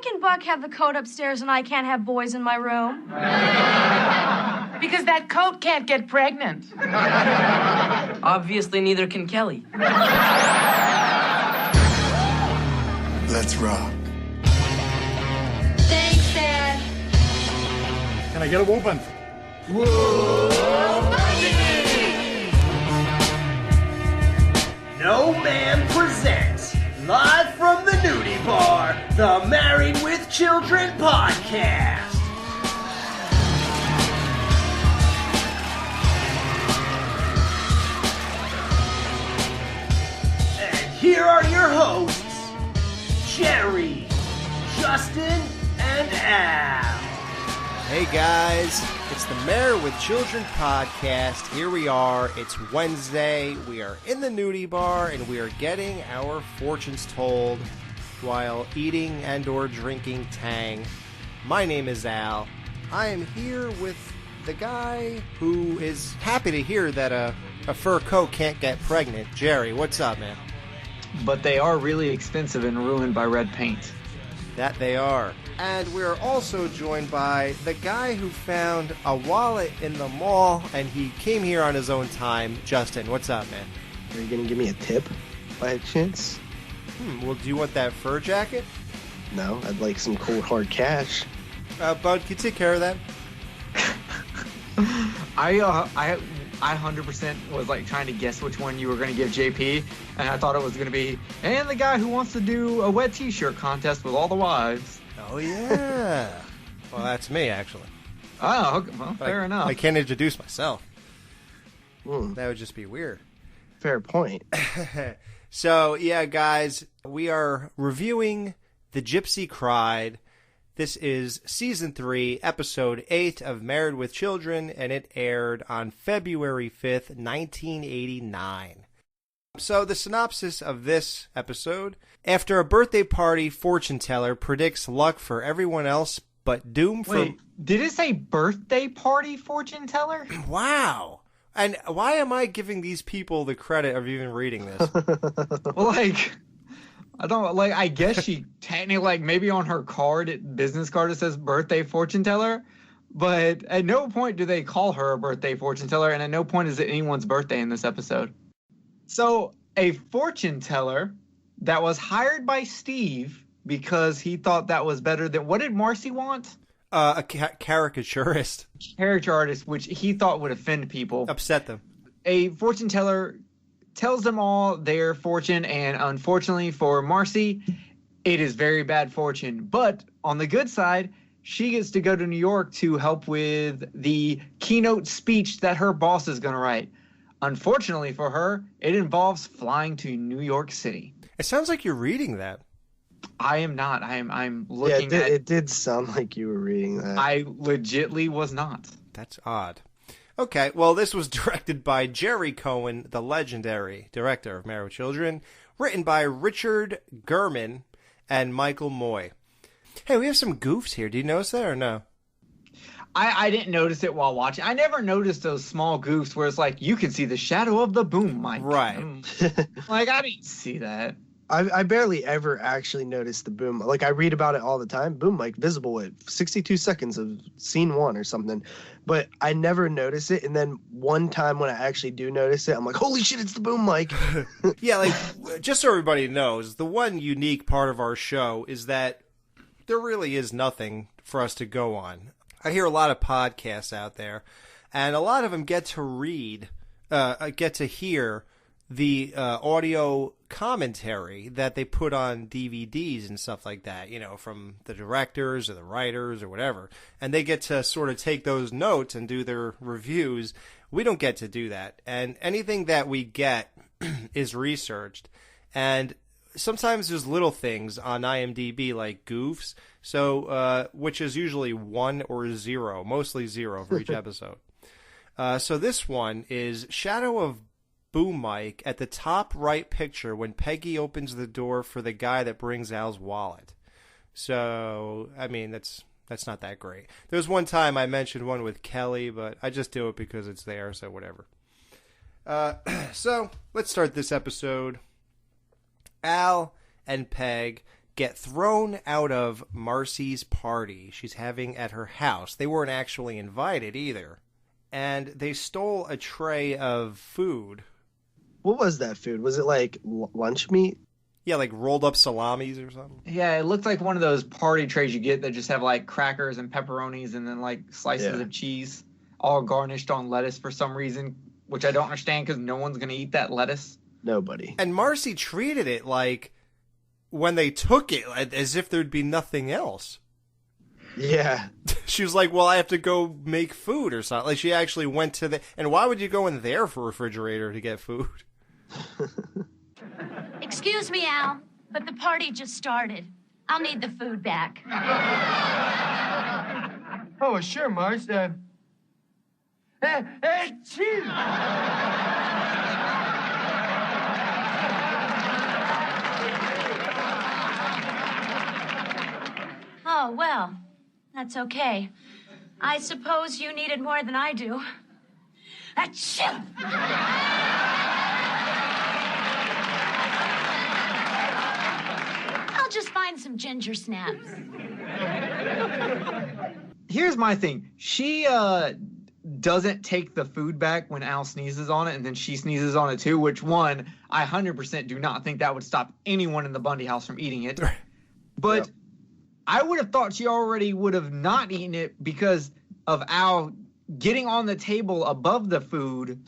can Buck have the coat upstairs and I can't have boys in my room? Because that coat can't get pregnant. Obviously, neither can Kelly. Let's rock. Thanks, Dad. Can I get a whooping? No Man presents, live from the nudie bar, the Married with Children podcast. And here are your hosts, Jerry, Justin, and Al. Hey guys, it's the Married with Children podcast. Here we are. It's Wednesday. We are in the nudie bar and we are getting our fortunes told while eating and or drinking Tang. My name is Al. I am here with the guy who is happy to hear that a fur coat can't get pregnant. Jerry, what's up, man? But they are really expensive and ruined by red paint. That they are. And we're also joined by the guy who found a wallet in the mall, and he came here on his own time. Justin, what's up, man? Are you going to give me a tip by chance? Well, do you want that fur jacket? No, I'd like some cold hard cash. Bud, can you take care of that? I 100% was like trying to guess which one you were going to give JP, and I thought it was going to be, and the guy who wants to do a wet t-shirt contest with all the wives. Oh, yeah. Well, that's me, actually. Oh, okay. Well, fair enough. I can't introduce myself. That would just be weird. Fair point. So, yeah, guys, we are reviewing The Gypsy Cried. This is Season 3, Episode 8 of Married with Children, and it aired on February 5th, 1989. So, the synopsis of this episode: after a birthday party, fortune teller predicts luck for everyone else, but doom for... Wait, did it say birthday party fortune teller? Wow. And why am I giving these people the credit of even reading this? Well, I guess she technically, maybe on her business card, it says birthday fortune teller, but at no point do they call her a birthday fortune teller, and at no point is it anyone's birthday in this episode. So, a fortune teller that was hired by Steve because he thought that was better than... What did Marcy want? A caricaturist. Character artist, which he thought would offend people. Upset them. A fortune teller tells them all their fortune, and unfortunately for Marcy, it is very bad fortune. But on the good side, she gets to go to New York to help with the keynote speech that her boss is going to write. Unfortunately for her, it involves flying to New York City. It sounds like you're reading that. I am not. I'm looking at... it did sound like you were reading that. I legitly was not. That's odd. Okay, well, this was directed by Jerry Cohen, the legendary director of Married with Children, written by Richard Gurman and Michael Moy. Hey, we have some goofs here. Do you notice that or no? I didn't notice it while watching. I never noticed those small goofs where it's like, you can see the shadow of the boom mic. Right. Like, I didn't see that. I barely ever actually noticed the boom. Like, I read about it all the time. Boom mic visible at 62 seconds of scene 1 or something. But I never notice it. And then one time when I actually do notice it, I'm like, holy shit, it's the boom mic. Yeah, like, just so everybody knows, the one unique part of our show is that there really is nothing for us to go on. I hear a lot of podcasts out there, and a lot of them get to hear the audio commentary that they put on DVDs and stuff like that, you know, from the directors or the writers or whatever. And they get to sort of take those notes and do their reviews. We don't get to do that. And anything that we get is researched. And sometimes there's little things on IMDb like goofs, so which is usually 1 or 0, mostly 0 for each episode. So this one is Shadow of Boom Mic at the top right picture when Peggy opens the door for the guy that brings Al's wallet. So, I mean, that's not that great. There was one time I mentioned one with Kelly, but I just do it because it's there, so whatever. So, let's start this episode. Al and Peg get thrown out of Marcy's party she's having at her house. They weren't actually invited either. And they stole a tray of food. What was that food? Was it like lunch meat? Yeah, like rolled up salamis or something. Yeah, it looked like one of those party trays you get that just have like crackers and pepperonis and then like slices of cheese, all garnished on lettuce for some reason, which I don't understand because no one's going to eat that lettuce. Nobody. And Marcy treated it like, when they took it, as if there'd be nothing else. Yeah. She was like, well, I have to go make food or something. Like, she actually went to and why would you go in there for a refrigerator to get food? Excuse me, Al, but the party just started. I'll need the food back. Oh, sure, Mars. Cheers! Oh, well, that's okay. I suppose you need it more than I do. Achoo! I'll just find some ginger snaps. Here's my thing. She doesn't take the food back when Al sneezes on it, and then she sneezes on it too, which one, I 100% do not think that would stop anyone in the Bundy house from eating it. But I would have thought she already would have not eaten it because of Al getting on the table above the food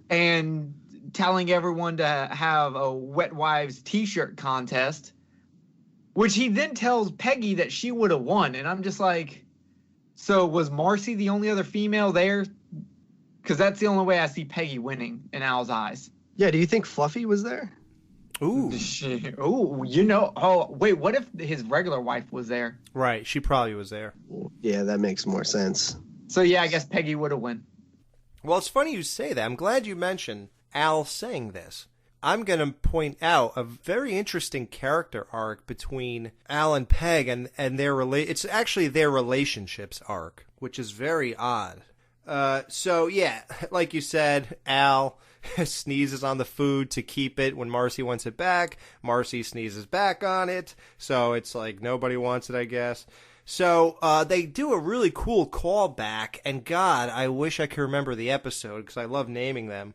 and telling everyone to have a Wet Wives t-shirt contest, which he then tells Peggy that she would have won. And I'm just like, so was Marcy the only other female there? Because that's the only way I see Peggy winning in Al's eyes. Yeah, do you think Fluffy was there? Ooh. Ooh, you know. Oh, wait, what if his regular wife was there? Right, she probably was there. Yeah, that makes more sense. So, yeah, I guess Peggy would have won. Well, it's funny you say that. I'm glad you mentioned Al saying this. I'm going to point out a very interesting character arc between Al and Peg and their it's actually their relationships arc, which is very odd. So, yeah, like you said, Al sneezes on the food to keep it when Marcy wants it back. Marcy sneezes back on it. So it's like nobody wants it, I guess. So they do a really cool callback. And God, I wish I could remember the episode because I love naming them.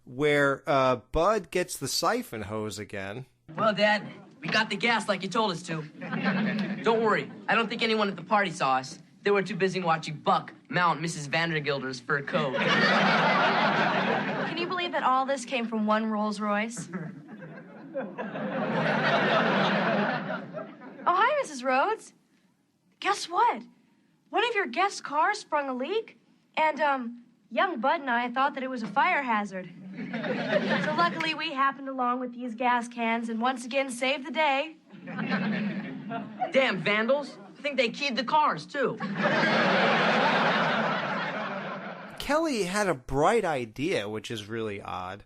Where Bud gets the siphon hose again. Well, Dad, we got the gas like you told us to. Don't worry. I don't think anyone at the party saw us. They were too busy watching Buck mount Mrs. Vandergilder's fur coat. Can you believe that all this came from one Rolls Royce? Oh, hi, Mrs. Rhodes. Guess what? One of your guests' cars sprung a leak, and, young Bud and I thought that it was a fire hazard. So luckily we happened along with these gas cans and once again saved the day. Damn vandals. I think they keyed the cars, too. Kelly had a bright idea, which is really odd.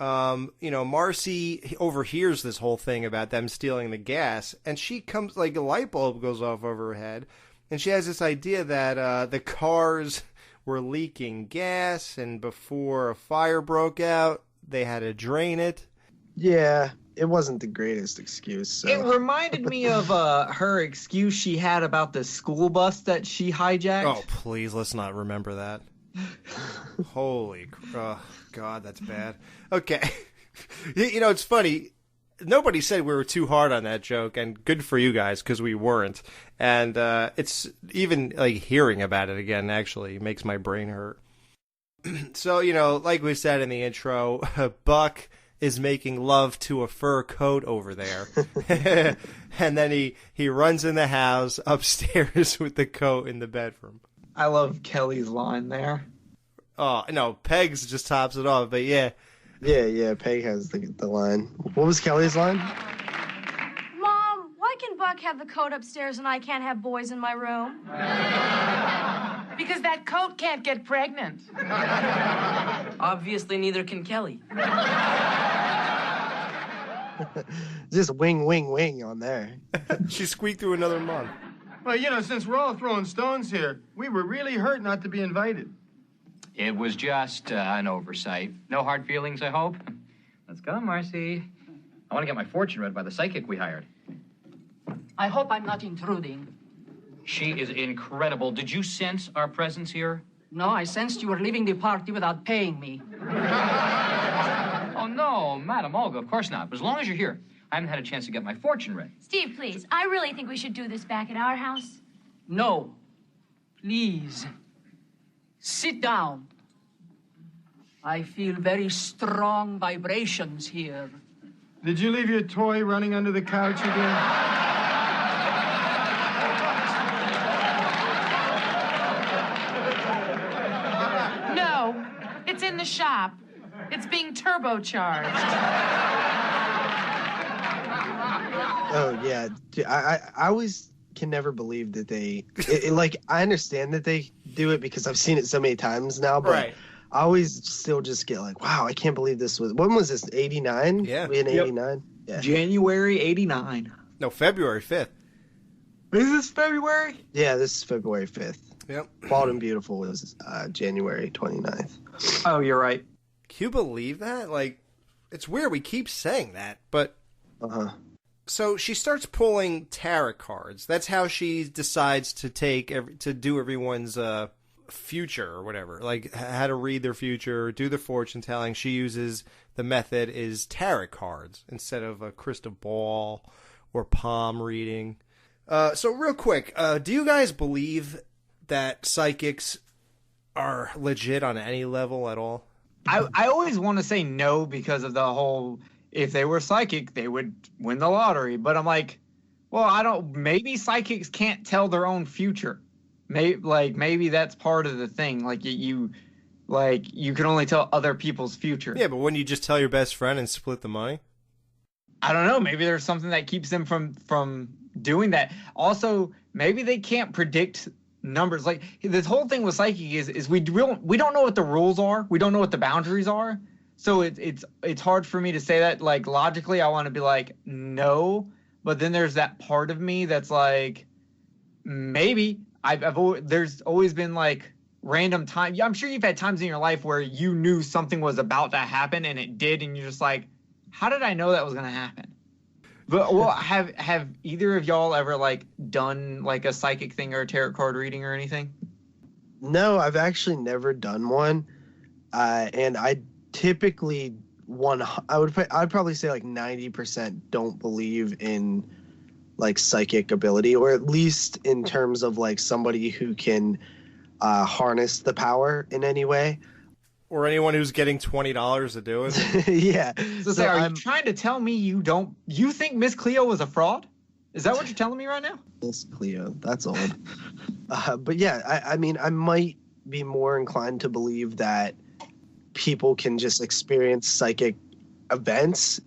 Marcy overhears this whole thing about them stealing the gas, and she comes, like a light bulb goes off over her head, and she has this idea that the cars were leaking gas, and before a fire broke out, they had to drain it. Yeah, it wasn't the greatest excuse. So. It reminded me of her excuse she had about the school bus that she hijacked. Oh, please, let's not remember that. Holy God, that's bad. Okay. It's funny. Nobody said we were too hard on that joke, and good for you guys, because we weren't. And it's even, like, hearing about it again actually makes my brain hurt. So, like we said in the intro, Buck is making love to a fur coat over there. And then he runs in the house upstairs with the coat in the bedroom. I love Kelly's line there. Oh, no, Peg's just tops it off, but yeah. Yeah, Peg has the line. What was Kelly's line? Mom, why can Buck have the coat upstairs and I can't have boys in my room? Because that coat can't get pregnant. Obviously, neither can Kelly. Just wing on there. She squeaked through another month. Well, since we're all throwing stones here, we were really hurt not to be invited. It was just an oversight. No hard feelings, I hope? Let's go, Marcy. I want to get my fortune read by the psychic we hired. I hope I'm not intruding. She is incredible. Did you sense our presence here? No, I sensed you were leaving the party without paying me. Oh, no, Madam Olga, of course not. But as long as you're here, I haven't had a chance to get my fortune ready. Steve, please. I really think we should do this back at our house. No. Please. Sit down. I feel very strong vibrations here. Did you leave your toy running under the couch again? No, it's in the shop. It's being turbocharged. Oh yeah, dude, I always can never believe that like I understand that they do it because I've seen it so many times now, but Right. I always still just get like, wow, I can't believe this was. When was this? 89? Yeah. We in 89. Yeah. January 89. No, February 5th. Is this February? Yeah, this is February 5th. Yep. Bald and Beautiful was January 29th. Oh, you're right. Can you believe that? Like, it's weird. We keep saying that, but. So she starts pulling tarot cards. That's how she decides to to do everyone's future or whatever. Like how to read their future, do the fortune telling. She uses the method is tarot cards instead of a crystal ball or palm reading. So real quick, do you guys believe that psychics are legit on any level at all? I always want to say no because of the whole, if they were psychic, they would win the lottery. But I'm like, well, maybe psychics can't tell their own future. Maybe that's part of the thing. Like you can only tell other people's future. Yeah, but wouldn't you just tell your best friend and split the money? I don't know. Maybe there's something that keeps them from doing that. Also, maybe they can't predict numbers. Like this whole thing with psychic is we don't know what the rules are. We don't know what the boundaries are. So it's hard for me to say that. Like logically, I want to be like no, but then there's that part of me that's like maybe. There's always been like random time. I'm sure you've had times in your life where you knew something was about to happen and it did, and you're just like, how did I know that was gonna happen? But have either of y'all ever like done like a psychic thing or a tarot card reading or anything? No, I've actually never done one, and I typically I'd probably say like 90% don't believe in like psychic ability, or at least in terms of like somebody who can harness the power in any way. Or anyone who's getting $20 to do it. Yeah. So are you trying to tell me you think Miss Cleo was a fraud? Is that what you're telling me right now? Miss Cleo, that's old. But yeah, I mean, I might be more inclined to believe that people can just experience psychic events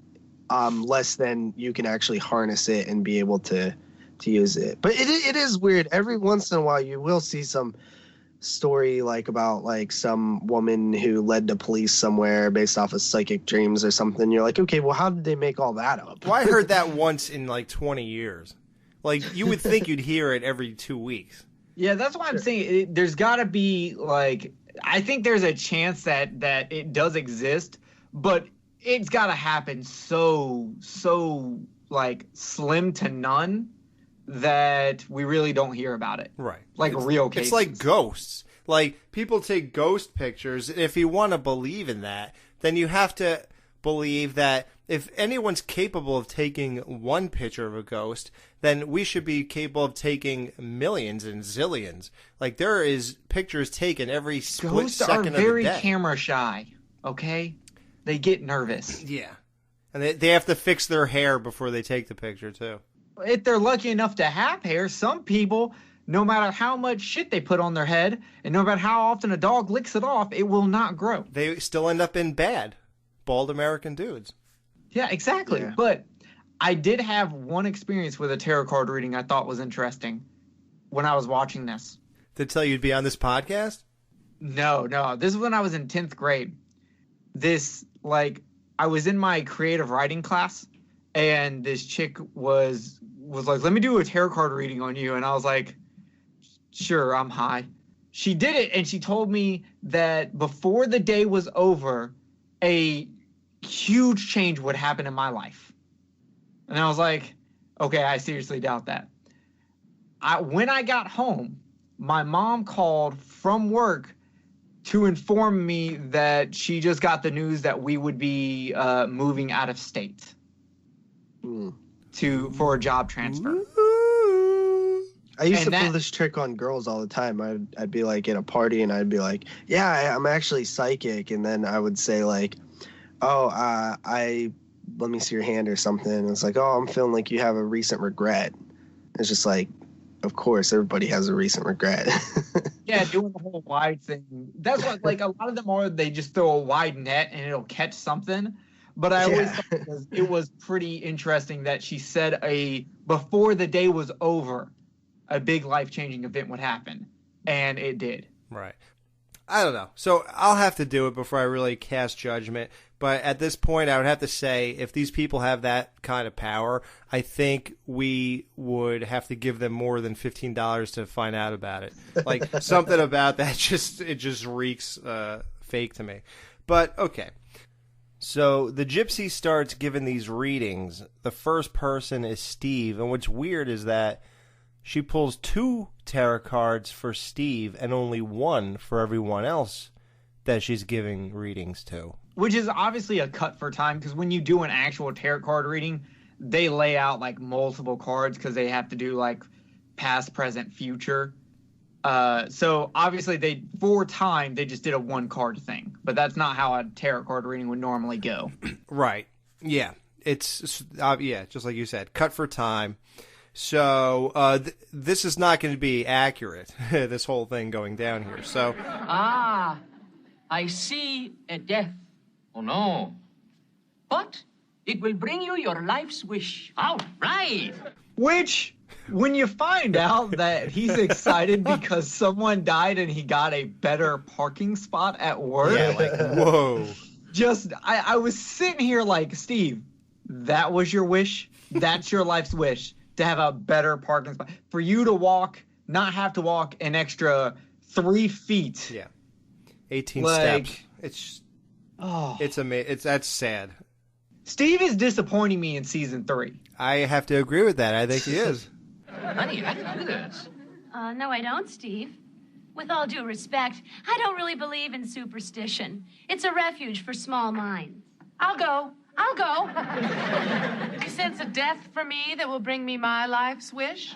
less than you can actually harness it and be able to use it. But it is weird. Every once in a while you will see some story like about like some woman who led the police somewhere based off of psychic dreams or something. You're like, okay, well, how did they make all that up? Well, I heard that once in like 20 years. Like you would think you'd hear it every 2 weeks. Yeah, that's why I'm saying there's got to be like, I think there's a chance that it does exist, but it's got to happen so like slim to none that we really don't hear about it. Right. Like real cases. It's like ghosts. Like people take ghost pictures. If you want to believe in that, then you have to believe that if anyone's capable of taking one picture of a ghost, then we should be capable of taking millions and zillions. Like there is pictures taken every split second of the day. Ghosts are very camera shy, okay? They get nervous. Yeah. And they have to fix their hair before they take the picture, too. If they're lucky enough to have hair, some people, no matter how much shit they put on their head, and no matter how often a dog licks it off, it will not grow. They still end up in bad, bald American dudes. Yeah, exactly. Yeah. But I did have one experience with a tarot card reading I thought was interesting when I was watching this. Did it tell you you'd be on this podcast? No. This is when I was in 10th grade. I was in my creative writing class, and this chick was like, let me do a tarot card reading on you. And I was like, sure, I'm high. She did it, and she told me that before the day was over, a huge change would happen in my life. And I was like, Okay, I seriously doubt that. When I got home, my mom called from work to inform me that she just got the news that we would be moving out of state for a job transfer. I used to pull this trick on girls all the time. I'd be like at a party and I'd be like, yeah, I'm actually psychic. And then I would say like, oh, let me see your hand or something. And it's like, oh, I'm feeling like you have a recent regret. It's just like, of course, everybody has a recent regret. Yeah, doing the whole wide thing. That's what, like, a lot of them they just throw a wide net and it'll catch something. But I always thought it was pretty interesting that she said before the day was over, a big life-changing event would happen. And it did. Right. I don't know. So I'll have to do it before I really cast judgment. But at this point, I would have to say, if these people have that kind of power, I think we would have to give them more than $15 to find out about it. Like, something about that just reeks fake to me. But, okay. So the Gypsy starts giving these readings. The first person is Steve. And what's weird is that she pulls 2 tarot cards for Steve and only 1 for everyone else that she's giving readings to. Which is obviously a cut for time, because when you do an actual tarot card reading, they lay out like multiple cards because they have to do like past, present, future. So obviously for time, they just did a 1-card thing. But that's not how a tarot card reading would normally go. Right. Yeah. It's just like you said, cut for time. So this is not going to be accurate, this whole thing going down here. So I see a death. Oh, no. But it will bring you your life's wish. All right. Which, when you find out that he's excited because someone died and he got a better parking spot at work. Yeah, like, whoa. I was sitting here like, Steve, that was your wish? That's your life's wish, to have a better parking spot. For you to not have to walk an extra 3 feet. Yeah. 18 steps. It's amazing. That's sad. Steve is disappointing me in season 3. I have to agree with that. I think he is. Honey, I can do this. No, I don't, Steve. With all due respect, I don't really believe in superstition. It's a refuge for small minds. I'll go. You sense a death for me that will bring me my life's wish?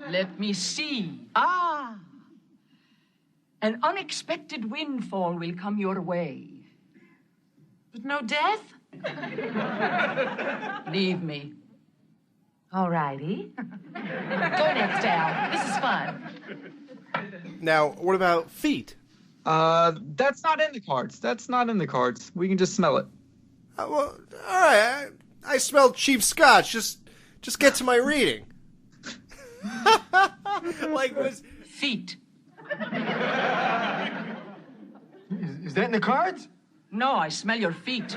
Let me see. An unexpected windfall will come your way. But no death? Leave me. All righty. Go next, Al. This is fun. Now, what about feet? That's not in the cards. We can just smell it. Well, all right. I smell cheap scotch. Just get to my reading. Feet. Is that in the cards? No, I smell your feet.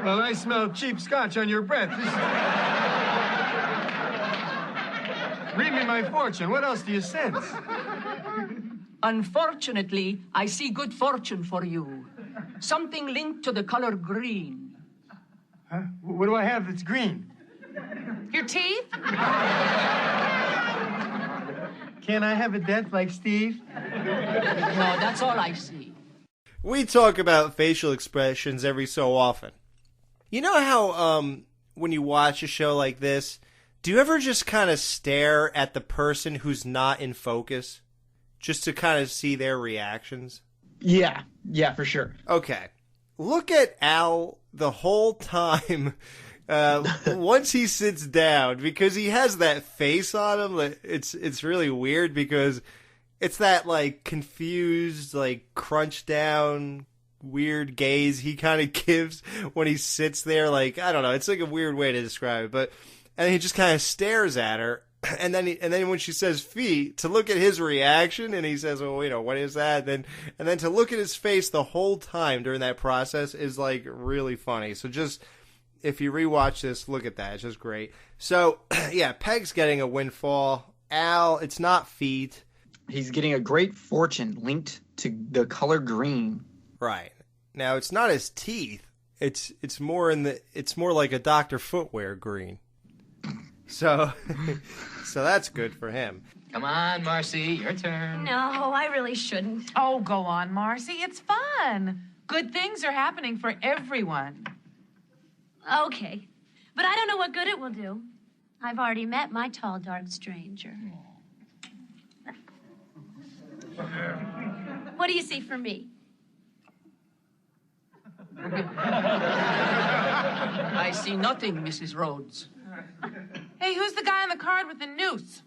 Well, I smell cheap scotch on your breath. Read me my fortune. What else do you sense? Unfortunately, I see good fortune for you. Something linked to the color green. Huh? What do I have that's green? Your teeth? Can I have a death like Steve? No, that's all I see. We talk about facial expressions every so often. You know how when you watch a show like this, do you ever just kind of stare at the person who's not in focus just to kind of see their reactions? Yeah, for sure. Okay. Look at Al the whole time once he sits down, because he has that face on him. It's really weird because it's that like confused, like crunched down, weird gaze he kind of gives when he sits there. Like, I don't know. It's like a weird way to describe it, but and he just kind of stares at her. And then when she says feet, to look at his reaction, and he says, "Oh, what is that?" And then to look at his face the whole time during that process is like really funny. So just if you rewatch this, look at that. It's just great. So yeah, Peg's getting a windfall. Al, it's not feet. He's getting a great fortune linked to the color green. Right. Now it's not his teeth. it's more like a Dr. Footwear green. So that's good for him. Come on, Marcy, your turn. No, I really shouldn't. Oh, go on, Marcy. It's fun. Good things are happening for everyone. Okay. But I don't know what good it will do. I've already met my tall, dark stranger. What do you see for me? I see nothing, Mrs. Rhodes. Hey, who's the guy on the card with the noose?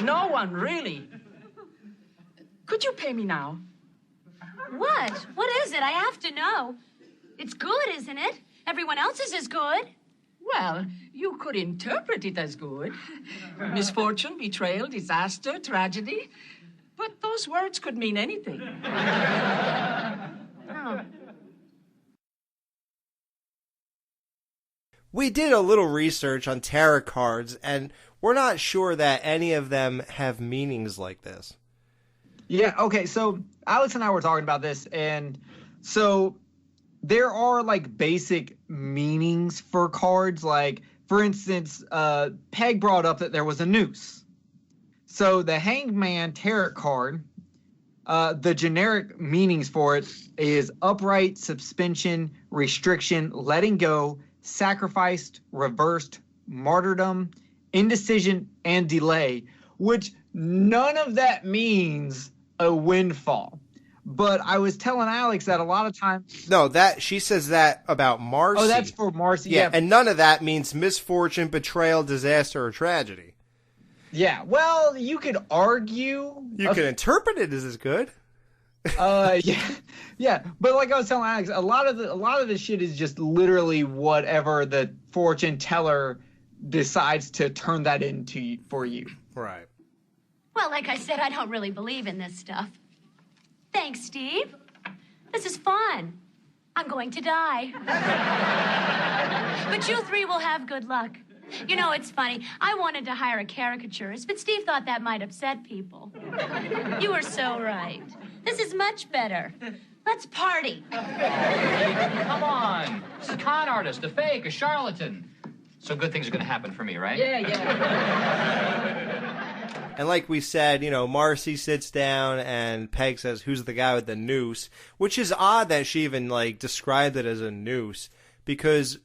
No one, really. Could you pay me now? What? What is it? I have to know. It's good, isn't it? Everyone else's is good. Well, you could interpret it as good. Misfortune, betrayal, disaster, tragedy. But those words could mean anything. Oh. We did a little research on tarot cards, and we're not sure that any of them have meanings like this. Yeah, okay, so Alex and I were talking about this, and so there are, like, basic meanings for cards. Like, for instance, Peg brought up that there was a noose. So the Hanged Man tarot card, the generic meanings for it is upright, suspension, restriction, letting go, sacrificed, reversed, martyrdom, indecision, and delay, which none of that means a windfall. But I was telling Alex that a lot of times... No, she says that about Marcy. Oh, that's for Marcy. Yeah, and none of that means misfortune, betrayal, disaster, or tragedy. Yeah, well, you could argue... You can interpret it as good. Yeah, but like I was telling Alex, a lot of the shit is just literally whatever the fortune teller decides to turn that into for you. Right. Well, like I said, I don't really believe in this stuff. Thanks, Steve. This is fun. I'm going to die. But you three will have good luck. You know, it's funny. I wanted to hire a caricaturist, but Steve thought that might upset people. You were so right. This is much better. Let's party. Come on. This is a con artist, a fake, a charlatan. So good things are going to happen for me, right? Yeah. And like we said, Marcy sits down and Peg says, "Who's the guy with the noose?" Which is odd that she even, described it as a noose. Because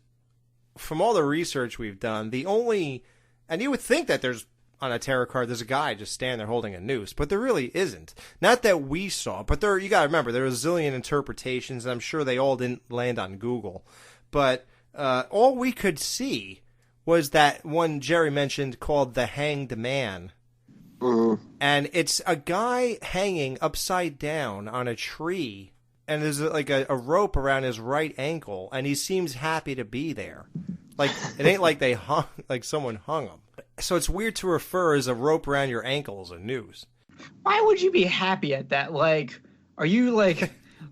from all the research we've done, and you would think that on a tarot card, there's a guy just standing there holding a noose, but there really isn't. Not that we saw, but you gotta remember, there are a zillion interpretations, and I'm sure they all didn't land on Google. But all we could see was that one Jerry mentioned called the Hanged Man. Mm-hmm. And it's a guy hanging upside down on a tree, and there's a rope around his right ankle, and he seems happy to be there. Like, it ain't like someone hung him. So it's weird to refer as a rope around your ankle as a noose. Why would you be happy at that? Are you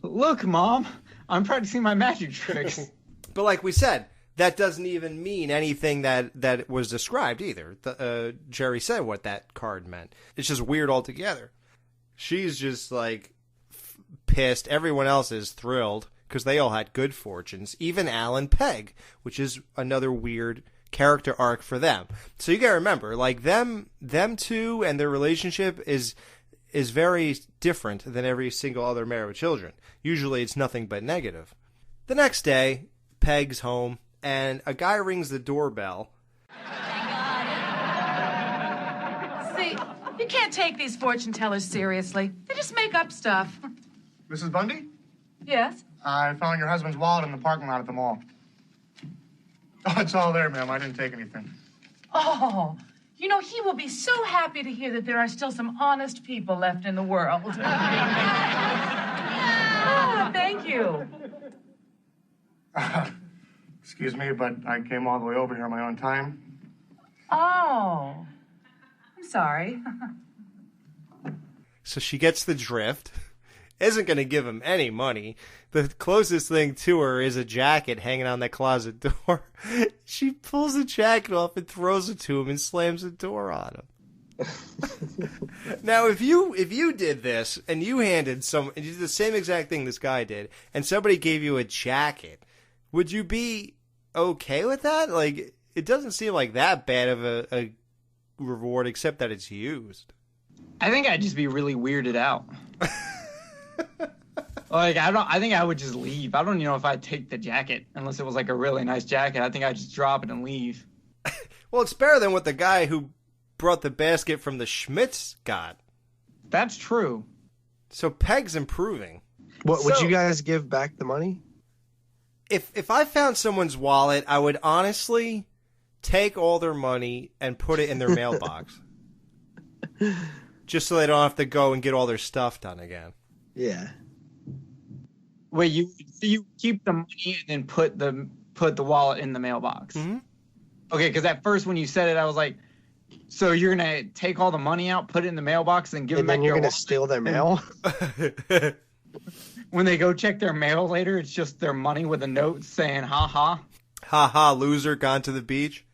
look, Mom, I'm practicing my magic tricks. But like we said, that doesn't even mean anything that was described either. Jerry said what that card meant. It's just weird altogether. She's just pissed. Everyone else is thrilled because they all had good fortunes. Even Al and Peg, which is another weird character arc for them. So you gotta remember, them two and their relationship is very different than every single other Married with Children. Usually it's nothing but negative. The next day, Peg's home, and a guy rings the doorbell. See, you can't take these fortune tellers seriously. They just make up stuff. Mrs. Bundy? Yes? I found your husband's wallet in the parking lot at the mall. Oh, it's all there, ma'am. I didn't take anything. Oh, he will be so happy to hear that there are still some honest people left in the world. Oh, thank you. Excuse me, but I came all the way over here on my own time. Oh, I'm sorry. So she gets the drift. Isn't going to give him any money. The closest thing to her is a jacket hanging on the closet door. She pulls the jacket off and throws it to him and slams the door on him. Now, if you did this and you did the same exact thing this guy did, and somebody gave you a jacket, would you be okay with that? Like, it doesn't seem like that bad of a reward, except that it's used. I think I'd just be really weirded out. Like, I think I would just leave. I don't even know if I'd take the jacket unless it was like a really nice jacket. I think I'd just drop it and leave. Well, it's better than what the guy who brought the basket from the Schmitz got. That's true. So Peg's improving. Would you guys give back the money? If I found someone's wallet, I would honestly take all their money and put it in their mailbox. Just so they don't have to go and get all their stuff done again. Yeah. Wait, you keep the money and then put the wallet in the mailbox? Mm-hmm. Okay, because at first when you said it, I was like, so you're going to take all the money out, put it in the mailbox, and give them back and then you're going to steal their mail? When they go check their mail later, it's just their money with a note saying, ha ha. Ha ha, loser, gone to the beach.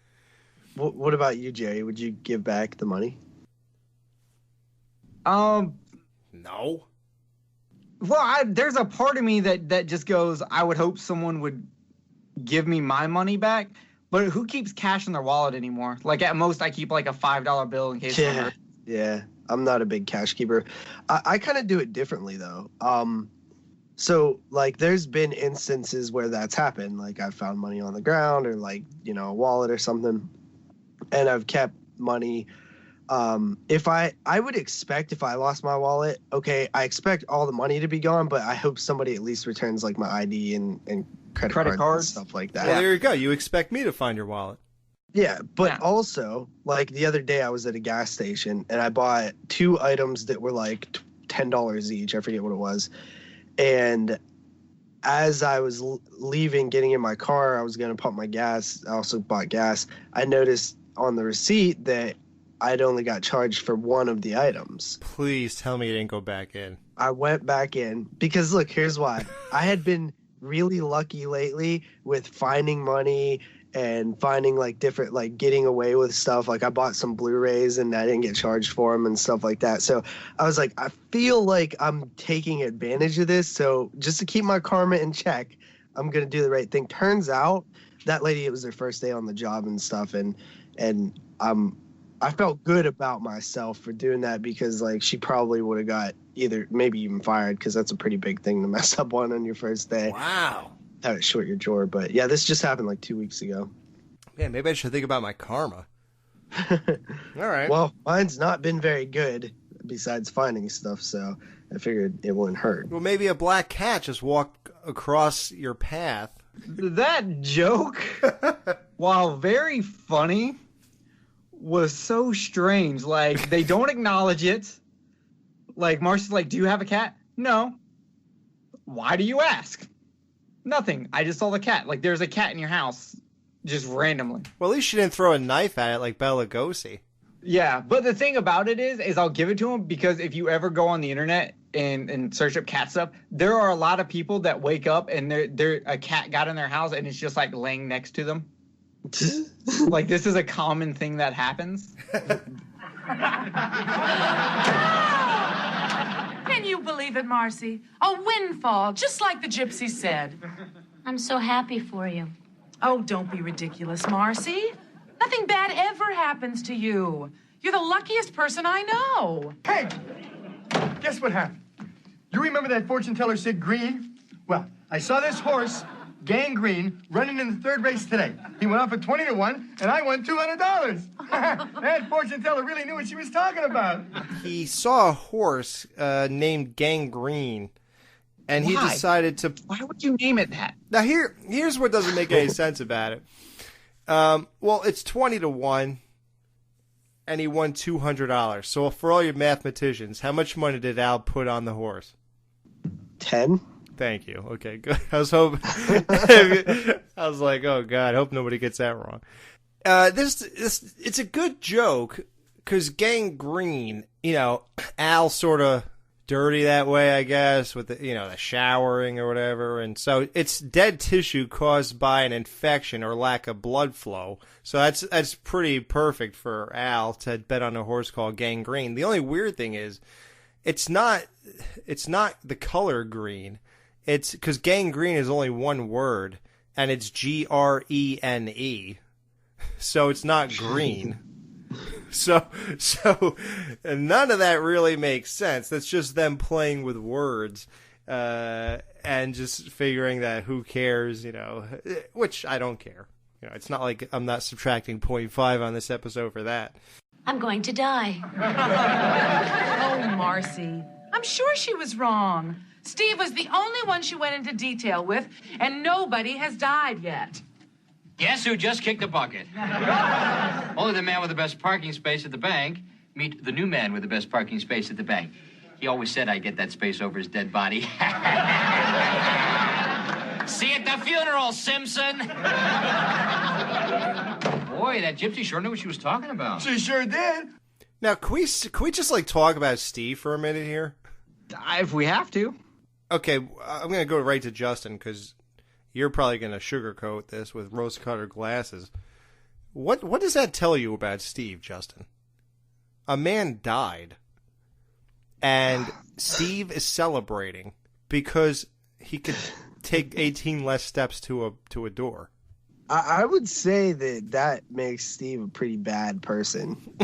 What about you, Jerry? Would you give back the money? No. Well, there's a part of me that just goes, I would hope someone would give me my money back. But who keeps cash in their wallet anymore? Like, at most, I keep, like, a $5 bill in case. Yeah. I'm not a big cash keeper. I kind of do it differently, though. So, like, there's been instances where that's happened. Like, I found money on the ground or, like, you know, a wallet or something. And I've kept money. If I would expect if I lost my wallet, okay, I expect all the money to be gone, but I hope somebody at least returns, like, my ID and credit cards and stuff like that. Well, there you go. You expect me to find your wallet. Yeah, but also, like, the other day I was at a gas station and I bought 2 items that were like $10 each. I forget what it was. And as I was leaving, getting in my car, I was going to pump my gas. I also bought gas. I noticed on the receipt that I'd only got charged for one of the items. Please tell me you didn't go back in. I went back in because, look, here's why. I had been really lucky lately with finding money and finding, like, different, like, getting away with stuff. Like, I bought some Blu-rays and I didn't get charged for them and stuff like that. So I was like, I feel like I'm taking advantage of this. So just to keep my karma in check, I'm going to do the right thing. Turns out that lady, it was their first day on the job and stuff. And I felt good about myself for doing that because, like, she probably would have got maybe even fired because that's a pretty big thing to mess up on your first day. Wow. Have it short your drawer. But, yeah, this just happened like 2 weeks ago. Yeah, maybe I should think about my karma. All right. Well, mine's not been very good besides finding stuff, so I figured it wouldn't hurt. Well, maybe a black cat just walked across your path. That joke, while very funny, was so strange. Like, they don't acknowledge it. Like, Marcy's like, do you have a cat? No. Why do you ask? Nothing. I just saw the cat. Like, there's a cat in your house just randomly. Well, at least she didn't throw a knife at it like Bela Lugosi. Yeah, but the thing about it is I'll give it to him because if you ever go on the internet and search up cat stuff, there are a lot of people that wake up and a cat got in their house and it's just, like, laying next to them. Like, this is a common thing that happens. Can you believe it, Marcy? A windfall, just like the Gypsy said. I'm so happy for you. Oh, don't be ridiculous, Marcy. Nothing bad ever happens to you. You're the luckiest person I know. Hey, guess what happened? You remember that fortune teller Sid Green? Well, I saw this horse, Gangrene, running in the 3rd race today. He went off at 20-1, and I won $200. That fortune teller really knew what she was talking about. He saw a horse named Gangrene, and he decided to... Why would you name it that? Now, here's what doesn't make any sense about it. Well, it's 20-1, and he won $200. So for all your mathematicians, how much money did Al put on the horse? 10. Thank you. Okay, good. I was hoping. I was like, oh God, I hope nobody gets that wrong. It's a good joke because Gangrene, you know, Al sort of dirty that way, I guess, with the showering or whatever. And so it's dead tissue caused by an infection or lack of blood flow. So that's pretty perfect for Al to bet on a horse called Gangrene. The only weird thing is it's not the color green. It's because gangrene is only one word, and it's Grene. So it's not green. So none of that really makes sense. That's just them playing with words and just figuring that who cares, which I don't care. It's not like I'm not subtracting 0.5 on this episode for that. I'm going to die. Oh, Marcy. I'm sure she was wrong. Steve was the only one she went into detail with, and nobody has died yet. Guess who just kicked the bucket? Only the man with the best parking space at the bank. Meet the new man with the best parking space at the bank. He always said I'd get that space over his dead body. See you at the funeral, Simpson. Boy, that gypsy sure knew what she was talking about. She sure did. Now, can we just talk about Steve for a minute here? If we have to. Okay, I'm going to go right to Justin because you're probably going to sugarcoat this with rose-colored glasses. What does that tell you about Steve, Justin? A man died, and Steve is celebrating because he could take 18 less steps to a door. I would say that makes Steve a pretty bad person.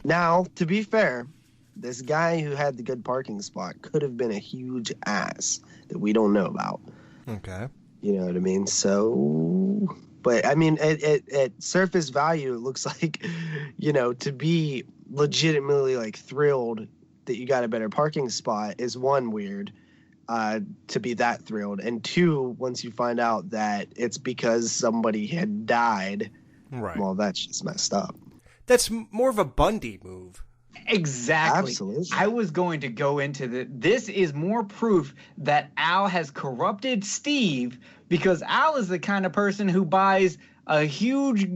Now, to be fair, this guy who had the good parking spot could have been a huge ass that we don't know about. Okay. You know what I mean? So, but I mean, at surface value, it looks like, to be legitimately thrilled that you got a better parking spot is one, weird, to be that thrilled. And two, once you find out that it's because somebody had died, right? Well, that's just messed up. That's more of a Bundy move. Exactly. Absolutely. I was going to go into this is more proof that Al has corrupted Steve, because Al is the kind of person who buys a huge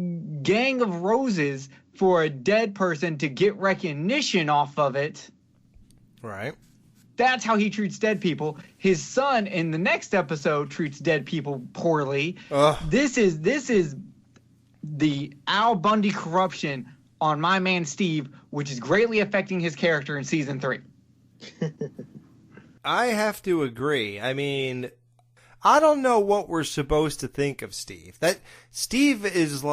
gang of roses for a dead person to get recognition off of it. Right. That's how he treats dead people. His son in the next episode treats dead people poorly. Ugh. This is the Al Bundy corruption on my man Steve, which is greatly affecting his character in season 3. I have to agree. I mean, I don't know what we're supposed to think of Steve. That Steve is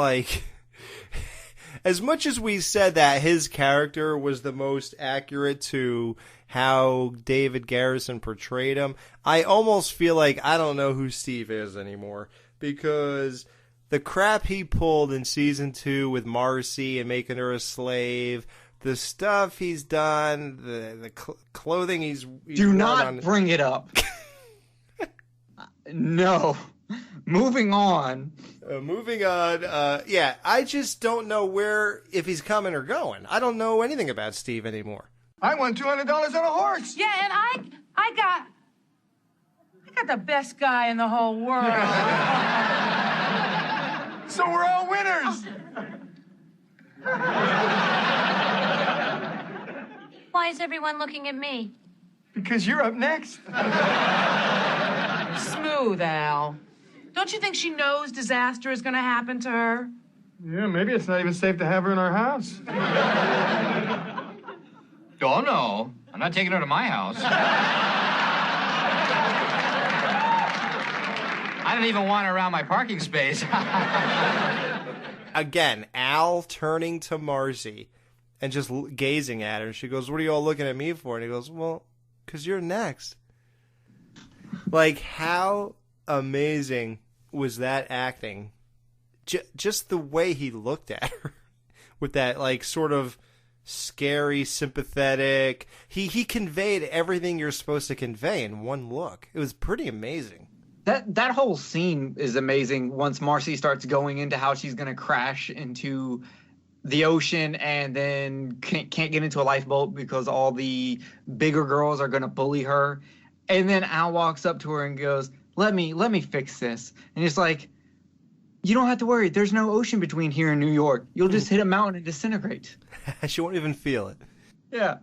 as much as we said that his character was the most accurate to how David Garrison portrayed him, I almost feel like I don't know who Steve is anymore, because the crap he pulled in season 2 with Marcy and making her a slave, the stuff he's done, the clothing he's do not bring it up. No. Moving on. Yeah, I just don't know if he's coming or going. I don't know anything about Steve anymore. I won $200 on a horse. Yeah, and I got the best guy in the whole world. So we're all winners. Why is everyone looking at me? Because you're up next. Smooth, Al. Don't you think she knows disaster is going to happen to her? Yeah, maybe it's not even safe to have her in our house. Oh, no. I'm not taking her to my house. I don't even want her around my parking space. Again, Al turning to Marcy and just gazing at her. She goes, "What are you all looking at me for?" And he goes, "Well, because you're next." How amazing was that acting? Just the way he looked at her with that, sort of scary, sympathetic. He conveyed everything you're supposed to convey in one look. It was pretty amazing. That whole scene is amazing once Marcy starts going into how she's going to crash into the ocean and then can't get into a lifeboat because all the bigger girls are going to bully her. And then Al walks up to her and goes, let me fix this. And it's like, you don't have to worry. There's no ocean between here and New York. You'll just hit a mountain and disintegrate. She won't even feel it. Yeah.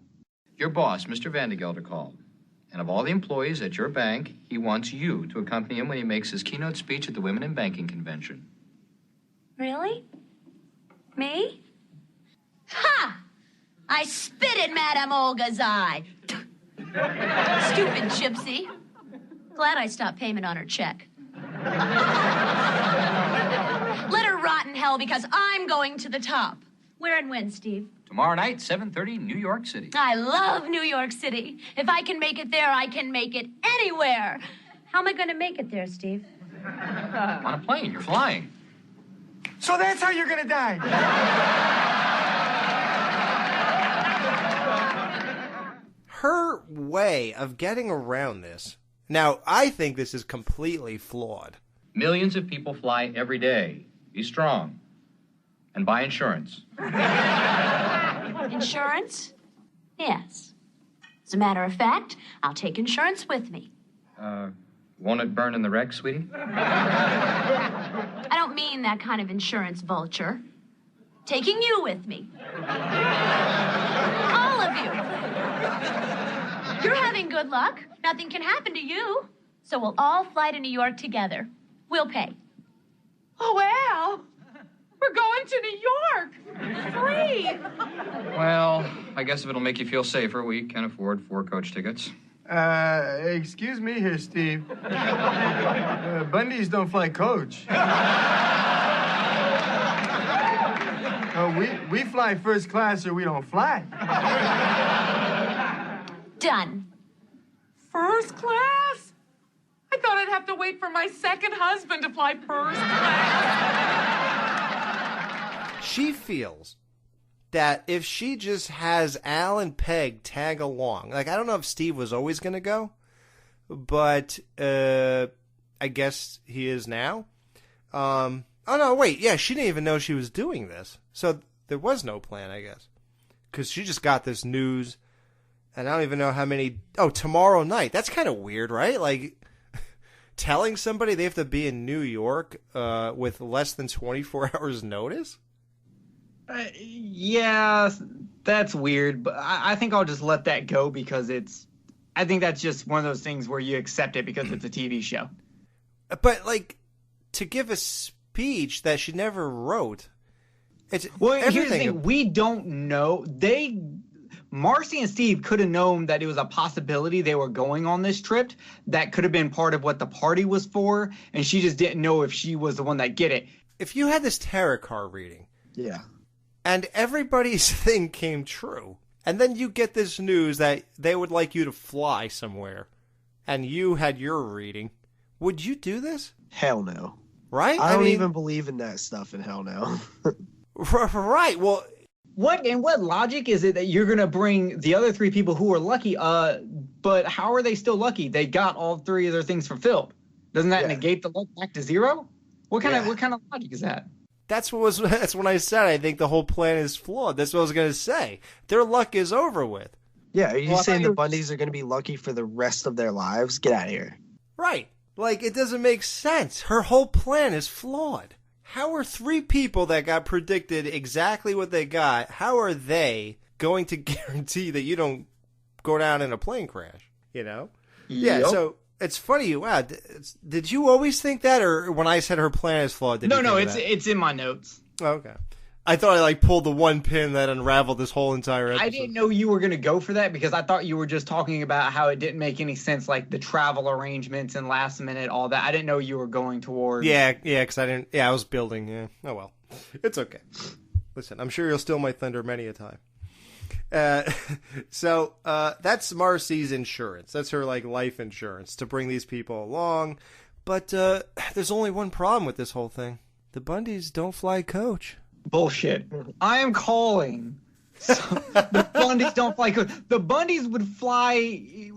Your boss, Mr. Vandergelder, called. And of all the employees at your bank, he wants you to accompany him when he makes his keynote speech at the Women in Banking Convention. Really? Me? Ha! I spit in Madame Olga's eye. Stupid gypsy. Glad I stopped payment on her check. Let her rot in hell because I'm going to the top. Where and when, Steve? Tomorrow night, 7:30, New York City. I love New York City. If I can make it there, I can make it anywhere. How am I going to make it there, Steve? On a plane, you're flying. So that's how you're gonna die. Her way of getting around this. Now, I think this is completely flawed. Millions of people fly every day. Be strong. And buy insurance. Insurance? Yes. As a matter of fact, I'll take insurance with me. Won't it burn in the wreck, sweetie? I don't mean that kind of insurance, vulture. Taking you with me. All of you. You're having good luck. Nothing can happen to you. So we'll all fly to New York together. We'll pay. Oh, well, we're going to New York. Free. Well, I guess if it'll make you feel safer, we can afford 4 coach tickets. Excuse me here, Steve. Bundys don't fly coach. We fly first class or we don't fly. Done. First class? I thought I'd have to wait for my second husband to fly first class. She feels that if she just has Al and Peg tag along, like, I don't know if Steve was always going to go, but I guess he is now. Oh, no, wait, yeah, she didn't even know she was doing this. So there was no plan, I guess. Because she just got this news, and I don't even know how many... Oh, tomorrow night. That's kind of weird, right? Like, telling somebody they have to be in New York with less than 24 hours notice? Yeah, that's weird, but I think I'll just let that go because I think that's just one of those things where you accept it because it's a TV show. But, like, to give a speech that she never wrote, it's here's the thing, we don't know. Marcy and Steve could have known that it was a possibility they were going on this trip. That could have been part of what the party was for, and she just didn't know if she was the one that get it. If you had this tarot card reading, yeah, and everybody's thing came true, and then you get this news that they would like you to fly somewhere, and you had your reading, would you do this? Hell no. Right? I don't even believe in that stuff, and hell no. Right, well... What logic is it that you're going to bring the other 3 people who are lucky, but how are they still lucky? They got all 3 of their things fulfilled. Doesn't that negate the luck back to 0? What kind of logic is that? That's when I said I think the whole plan is flawed. That's what I was going to say. Their luck is over with. Yeah, are you saying the Bundys are going to be lucky for the rest of their lives? Get out of here. Right. Like, it doesn't make sense. Her whole plan is flawed. How are 3 people that got predicted exactly what they got, how are they going to guarantee that you don't go down in a plane crash? You know? Yep. Yeah, so it's funny. Wow, did you always think that, or when I said her plan is flawed, No, it's in my notes. Oh, okay. I thought I pulled the one pin that unraveled this whole entire episode. I didn't know you were going to go for that because I thought you were just talking about how it didn't make any sense, like the travel arrangements and last minute, all that. I didn't know you were going toward... Yeah, because I didn't... Yeah, I was building, yeah. Oh, well. It's okay. Listen, I'm sure you'll steal my thunder many a time. So that's Marcy's insurance. That's her, like, life insurance to bring these people along. But there's only one problem with this whole thing. The Bundys don't fly coach. Bullshit. I am calling. The Bundys don't fly coach. The Bundys would fly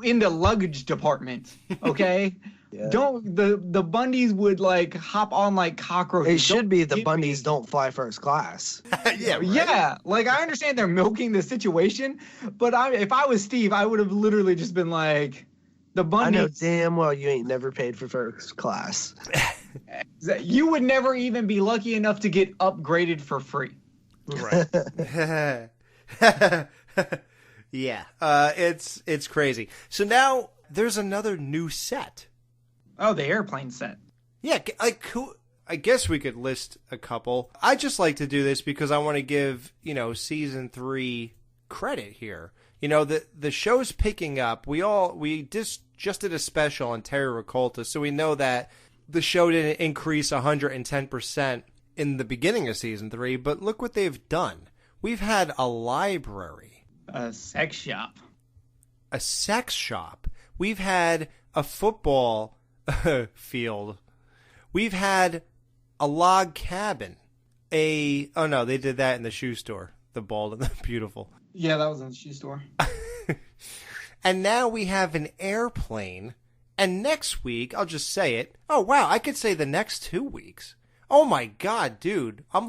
in the luggage department, okay? Yeah. The Bundys would, like, hop on like cockroaches. It should be the Bundys don't fly first class. Yeah, right? Yeah. Like, I understand they're milking the situation, but if I was Steve, I would have literally just been like, the Bundys... I know damn well you ain't never paid for first class. You would never even be lucky enough to get upgraded for free. Right. Yeah, it's crazy. So now there's another new set. Oh, the airplane set. Yeah, I guess we could list a couple. I just like to do this because I want to give, season 3 credit here. The show's picking up. We just did a special on Terry Recolta, so we know that the show didn't increase 110% in the beginning of season 3, but look what they've done. We've had a library. A sex shop. A sex shop. We've had a football field. We've had a log cabin. Oh no, they did that in the shoe store. The Bald and the Beautiful. Yeah, that was in the shoe store. And now we have an airplane. And next week, I'll just say it. Oh wow, I could say the next 2 weeks. Oh my God, dude. I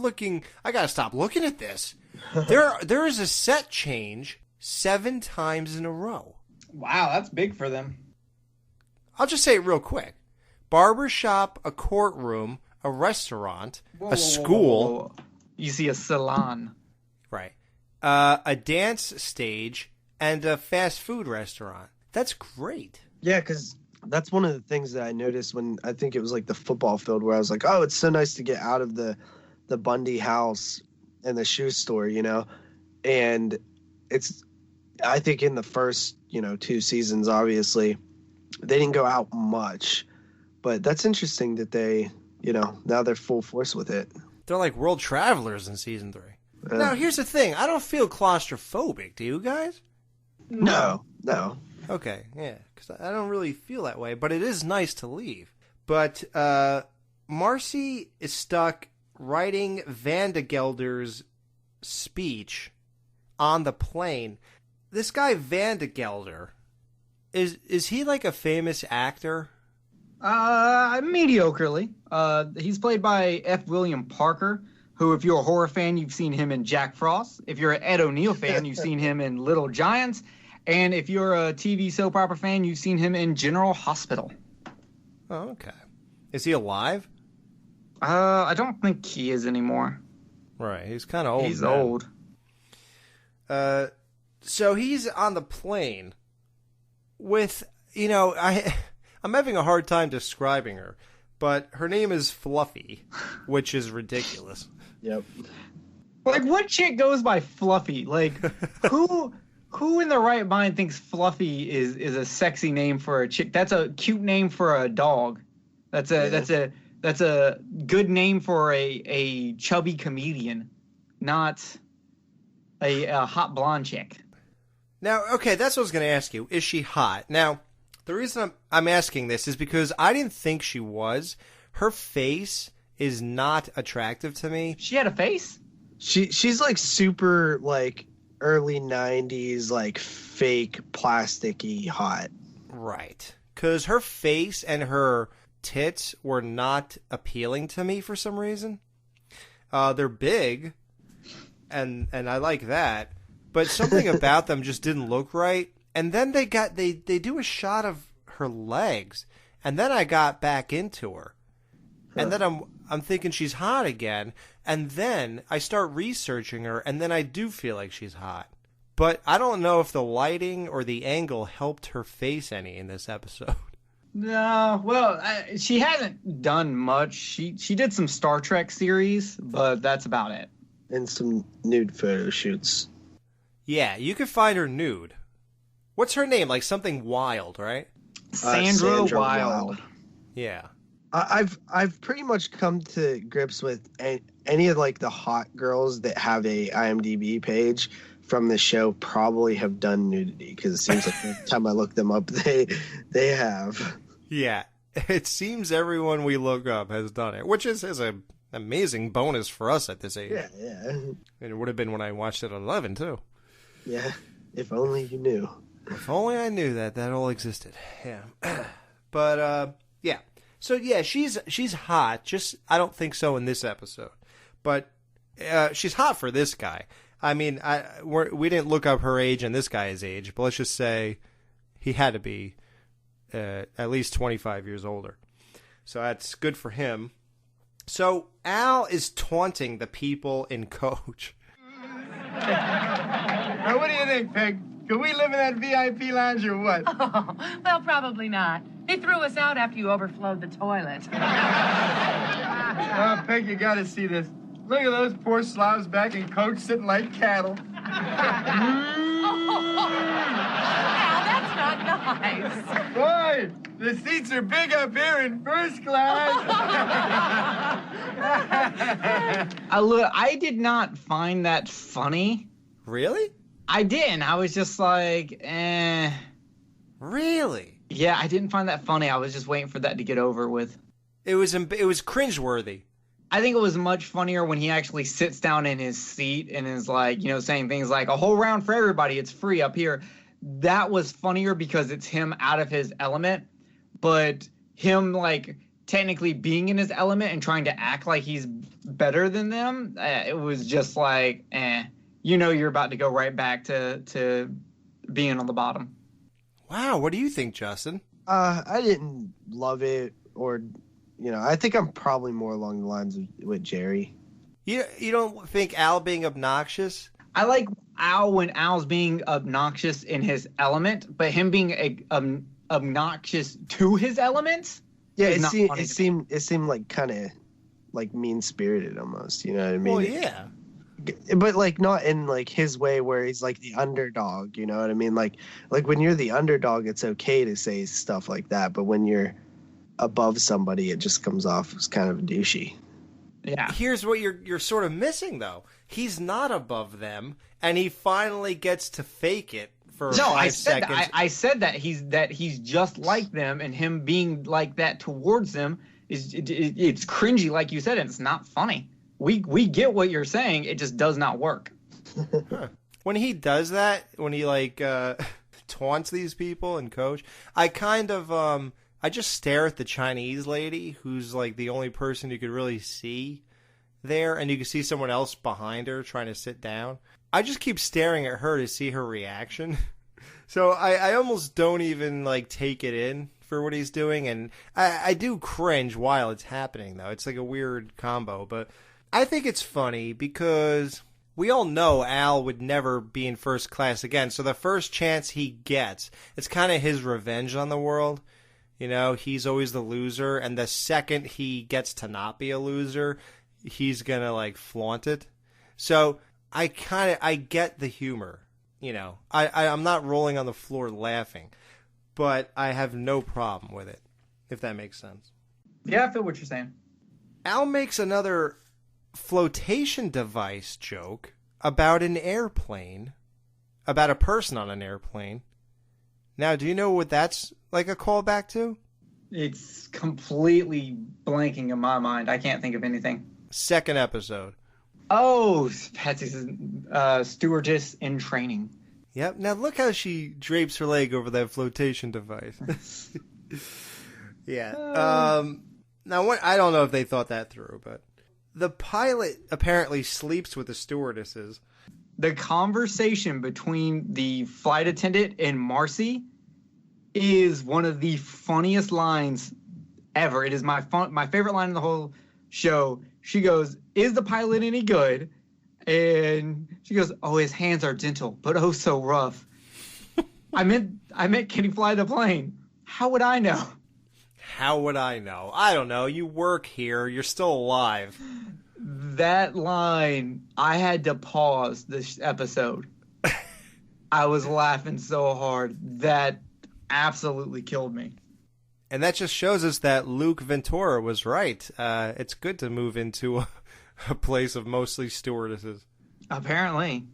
gotta stop looking at this. There is a set change 7 times in a row. Wow, that's big for them. I'll just say it real quick. Barbershop, a courtroom, a restaurant, a school. Whoa. You see a salon. Right. A dance stage, and a fast food restaurant. That's great. Yeah, because that's one of the things that I noticed when I think it was like the football field where I was like, oh, it's so nice to get out of the Bundy house and the shoe store, and I think in the first, 2 seasons, obviously, they didn't go out much, but that's interesting that they, now they're full force with it. They're like world travelers in season 3. Now, here's the thing. I don't feel claustrophobic. Do you guys? No. Okay, yeah, because I don't really feel that way, but it is nice to leave. But Marcy is stuck writing Van de Gelder's speech on the plane. This guy Van de Gelder, is he like a famous actor? Mediocrely. He's played by F. William Parker, who, if you're a horror fan, you've seen him in Jack Frost. If you're an Ed O'Neill fan, you've seen him in Little Giants. And if you're a TV soap opera fan, you've seen him in General Hospital. Oh, okay. Is he alive? I don't think he is anymore. Right, he's kind of old. He's old. So he's on the plane with, I'm having a hard time describing her, but her name is Fluffy, which is ridiculous. Yep. Like, what chick goes by Fluffy? Like, who in their right mind thinks Fluffy is a sexy name for a chick? That's a cute name for a dog. That's a good name for a chubby comedian, not a hot blonde chick. Now, okay, that's what I was going to ask you. Is she hot? Now, the reason I'm asking this is because I didn't think she was. Her face is not attractive to me. She had a face? She's like super like early 90s like fake plasticky hot. Right. Because her face and her tits were not appealing to me for some reason. They're big, and I like that, but something about them just didn't look right. And then they do a shot of her legs, and then I got back into her, and then I'm thinking she's hot again, and then I start researching her, and then I do feel like she's hot. But I don't know if the lighting or the angle helped her face any in this episode. No, well, she hasn't done much. She did some Star Trek series, but that's about it. And some nude photo shoots. Yeah, you could find her nude. What's her name? Like something Wild, right? Sandra Wild. Yeah. I've pretty much come to grips with any of like the hot girls that have a IMDb page from the show probably have done nudity, because it seems like every time I look them up, they have. Yeah, it seems everyone we look up has done it, which is an amazing bonus for us at this age. Yeah. And it would have been when I watched it at 11 too. Yeah, if only you knew. If only I knew that all existed. Yeah, but yeah. So yeah, she's hot. Just I don't think so in this episode, but she's hot for this guy. I mean, we didn't look up her age and this guy's age, but let's just say he had to be at least 25 years older. So that's good for him. So Al is taunting the people in Coach. Now, what do you think, Peg? Could we live in that VIP lounge or what? Oh, well, probably not. They threw us out after you overflowed the toilet. Oh, Peg, you gotta see this. Look at those poor slobs back in coach sitting like cattle. Al, that's not nice. Boy, the seats are big up here in first class. I did not find that funny. Really? I didn't. I was just like, eh. Really? Yeah, I didn't find that funny. I was just waiting for that to get over with. It was cringeworthy. I think it was much funnier when he actually sits down in his seat and is like, saying things like, a whole round for everybody, it's free up here. That was funnier because it's him out of his element, but him, like, technically being in his element and trying to act like he's better than them, it was just like, you're about to go right back to being on the bottom. Wow, what do you think, Justin? I didn't love it, or... I think I'm probably more along the lines of with Jerry. You don't think Al being obnoxious? I like Al when Al's being obnoxious in his element, but him being obnoxious to his elements. Yeah, it seemed like kind of like mean spirited almost. You know what I mean? Well, yeah. But like not in like his way where he's like the underdog. You know what I mean? Like when you're the underdog, it's okay to say stuff like that, but when you're above somebody, it just comes off as kind of douchey. Yeah. Here's what you're sort of missing, though. He's not above them, and he finally gets to fake it for 5 seconds. I said that he's just like them, and him being like that towards them it's cringy, like you said, and it's not funny. We get what you're saying. It just does not work. Huh. When he does that, when he like taunts these people and coach, I kind of I just stare at the Chinese lady, who's like the only person you could really see there, and you can see someone else behind her trying to sit down. I just keep staring at her to see her reaction. So I almost don't even like take it in for what he's doing, and I do cringe while it's happening, though. It's like a weird combo, but I think it's funny because we all know Al would never be in first class again, so the first chance he gets, it's kind of his revenge on the world. He's always the loser, and the second he gets to not be a loser, he's gonna like flaunt it. So I get the humor. I'm not rolling on the floor laughing, but I have no problem with it, if that makes sense. Yeah, I feel what you're saying. Al makes another flotation device joke about an airplane, about a person on an airplane. Now, do you know what that's like a callback to? It's completely blanking in my mind. I can't think of anything. Second episode. Oh, Patsy's stewardess in training. Yep. Now look how she drapes her leg over that flotation device. Yeah. Now, I don't know if they thought that through, but the pilot apparently sleeps with the stewardesses. The conversation between the flight attendant and Marcy is one of the funniest lines ever. It is my favorite line in the whole show. She goes, "Is the pilot any good?" And she goes, "Oh, his hands are gentle, but oh so rough." I meant, can he fly the plane? How would I know? How would I know? I don't know. You work here. You're still alive. That line, I had to pause this episode. I was laughing so hard. That absolutely killed me. And that just shows us that Luke Ventura was right. It's good to move into a place of mostly stewardesses. Apparently.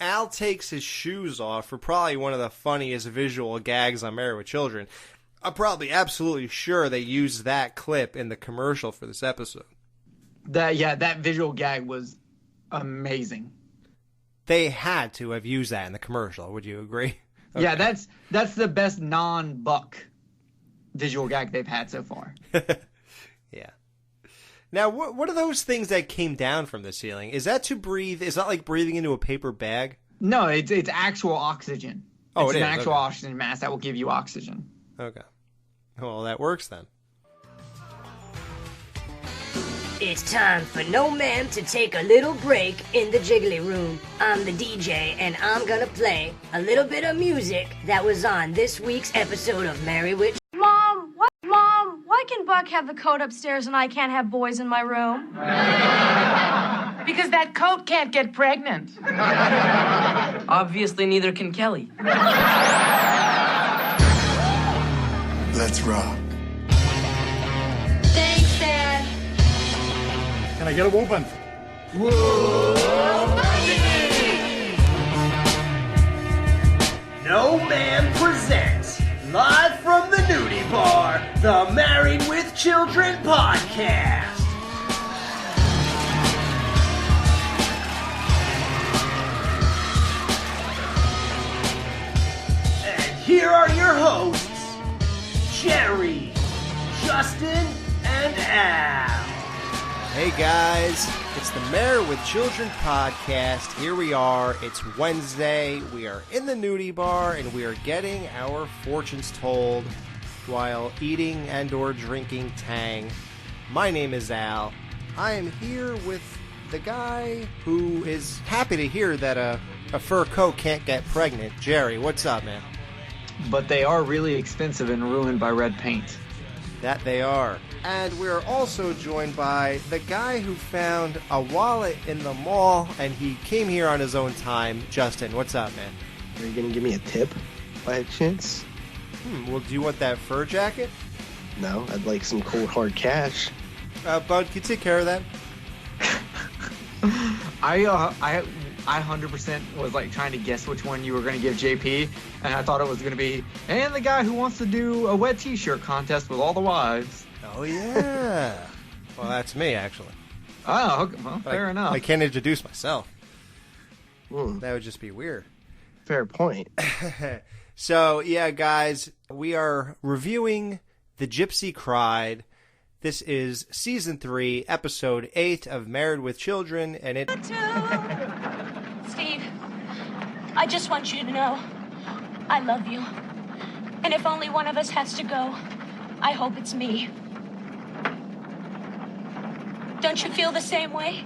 Al takes his shoes off for probably one of the funniest visual gags on Married with Children. I'm probably absolutely sure they used that clip in the commercial for this episode. That visual gag was amazing. They had to have used that in the commercial. Would you agree? Okay. Yeah, that's the best non-Buck visual gag they've had so far. Yeah. Now, what are those things that came down from the ceiling? Is that to breathe? Is that like breathing into a paper bag? No, it's actual oxygen. Oh, it's it an is. actual Okay. oxygen mask that will give you oxygen. Okay. Well, that works then. It's time for No Ma'am to take a little break in the jiggly room. I'm the DJ, and I'm gonna play a little bit of music that was on this week's episode of Married with... Mom, why can Buck have the coat upstairs and I can't have boys in my room? Because that coat can't get pregnant. Obviously, neither can Kelly. Let's rock. Thanks, Dad. Can I get a whoopin'? No Man presents, live from the nudie bar, the Married with Children podcast. And here are your hosts, Jerry, Justin, and Al. Hey guys, it's the Married with Children podcast. Here we are. It's Wednesday. We are in the nudie bar and we are getting our fortunes told while eating and or drinking Tang. My name is Al. I am here with the guy who is happy to hear that a fur coat can't get pregnant. Jerry, what's up, man? But they are really expensive and ruined by red paint. That they are. And we're also joined by the guy who found a wallet in the mall and he came here on his own time. Justin, what's up, man? Are you gonna give me a tip by chance? Well, do you want that fur jacket? No, I'd like some cold hard cash. Bud, can you take care of that? I 100% was like trying to guess which one you were going to give JP, and I thought it was going to be, and the guy who wants to do a wet t-shirt contest with all the wives. Oh, yeah. Well, that's me, actually. Oh, okay. Well, fair enough. I can't introduce myself. That would just be weird. Fair point. So, yeah, guys, we are reviewing The Gypsy Cried. This is Season 3, Episode 8 of Married with Children, and it... Steve, I just want you to know I love you. And if only one of us has to go, I hope it's me. Don't you feel the same way?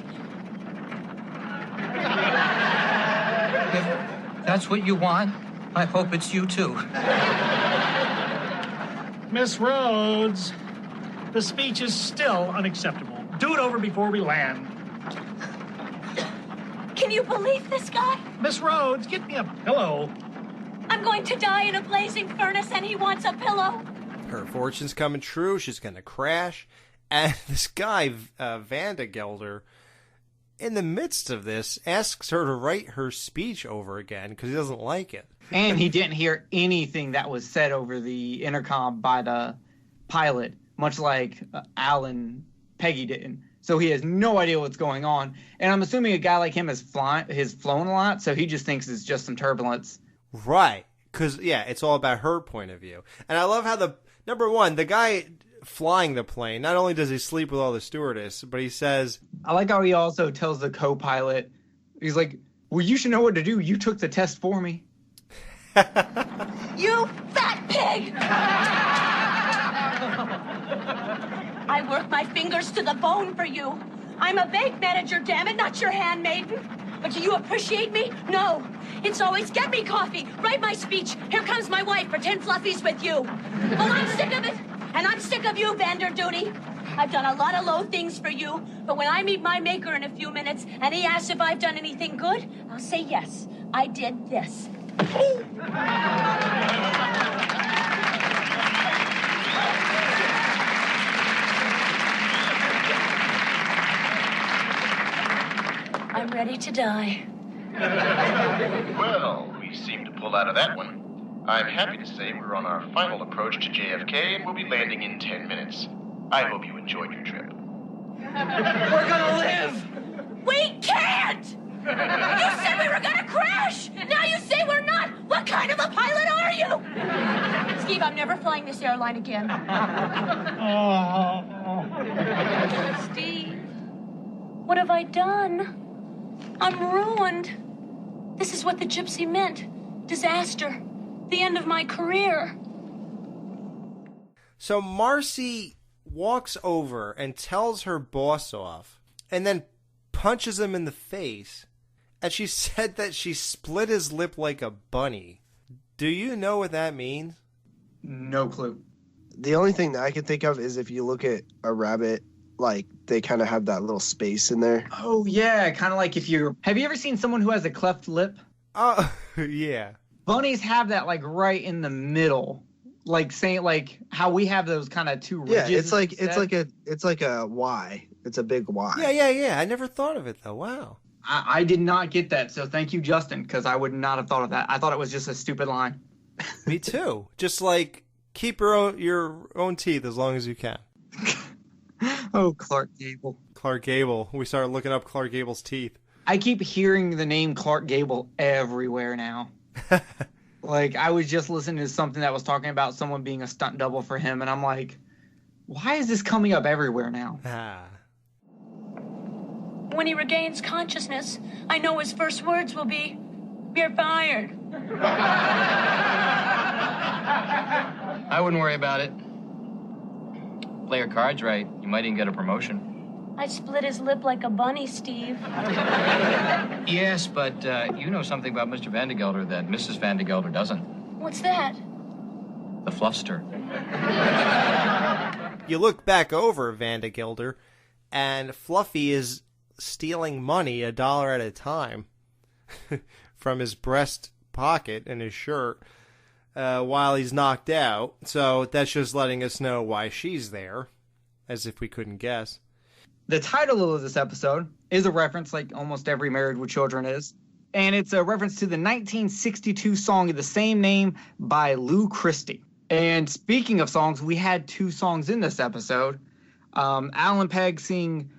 If that's what you want, I hope it's you too. Miss Rhodes, the speech is still unacceptable. Do it over before we land. Can you believe this guy? Miss Rhodes, get me a pillow. I'm going to die in a blazing furnace and he wants a pillow. Her fortune's coming true. She's going to crash. And this guy, Vandergelder, in the midst of this, asks her to write her speech over again because he doesn't like it. And he didn't hear anything that was said over the intercom by the pilot, much like Al and Peggy didn't. So he has no idea what's going on. And I'm assuming a guy like him has flown a lot, so he just thinks it's just some turbulence. Right. Because, yeah, it's all about her point of view. And I love how number one, the guy flying the plane, not only does he sleep with all the stewardess, but he says... I like how he also tells the co-pilot, he's like, well, you should know what to do. You took the test for me. You fat pig! I work my fingers to the bone for you. I'm a bank manager, damn it, not your handmaiden. But do you appreciate me? No. It's always get me coffee, write my speech. Here comes my wife, pretend Fluffy's with you. Well, I'm sick of it. And I'm sick of you, Vander Duty. I've done a lot of low things for you, but when I meet my maker in a few minutes and he asks if I've done anything good, I'll say yes, I did this. I'm ready to die. Well, we seem to pull out of that one. I'm happy to say we're on our final approach to JFK and we'll be landing in 10 minutes. I hope you enjoyed your trip. We're gonna live! We can't! You said we were gonna crash! Now you say we're not! What kind of a pilot are you? Steve, I'm never flying this airline again. Steve, what have I done? I'm ruined. This is what the gypsy meant. Disaster. The end of my career. So Marcy walks over and tells her boss off and then punches him in the face. And she said that she split his lip like a bunny. Do you know what that means? No clue. The only thing that I can think of is if you look at a rabbit, like they kind of have that little space in there. Oh yeah, kind of like if you're. Have you ever seen someone who has a cleft lip? Oh yeah. Bunnies have that like right in the middle, like saying like how we have those kind of two ridges. Yeah, it's like a Y. It's a big Y. Yeah. I never thought of it though. Wow. I did not get that, so thank you, Justin, because I would not have thought of that. I thought it was just a stupid line. Me too. Just like keep your own teeth as long as you can. Oh, Clark Gable. Clark Gable. We started looking up Clark Gable's teeth. I keep hearing the name Clark Gable everywhere now. Like, I was just listening to something that was talking about someone being a stunt double for him, and I'm like, why is this coming up everywhere now? When he regains consciousness, I know his first words will be, "You're fired." I wouldn't worry about it. Play your cards right. You might even get a promotion. I split his lip like a bunny, Steve. Yes, but you know something about Mr. Vandergelder that Mrs. Vandergelder doesn't. What's that? The fluffster. You look back over Vandergelder, and Fluffy is stealing money $1 at a time from his breast pocket in his shirt while he's knocked out. So that's just letting us know why she's there, as if we couldn't guess. The title of this episode is a reference, like almost every Married with Children is, and it's a reference to the 1962 song of the same name by Lou Christie. And speaking of songs, we had 2 songs in this episode. Alan Pegg sing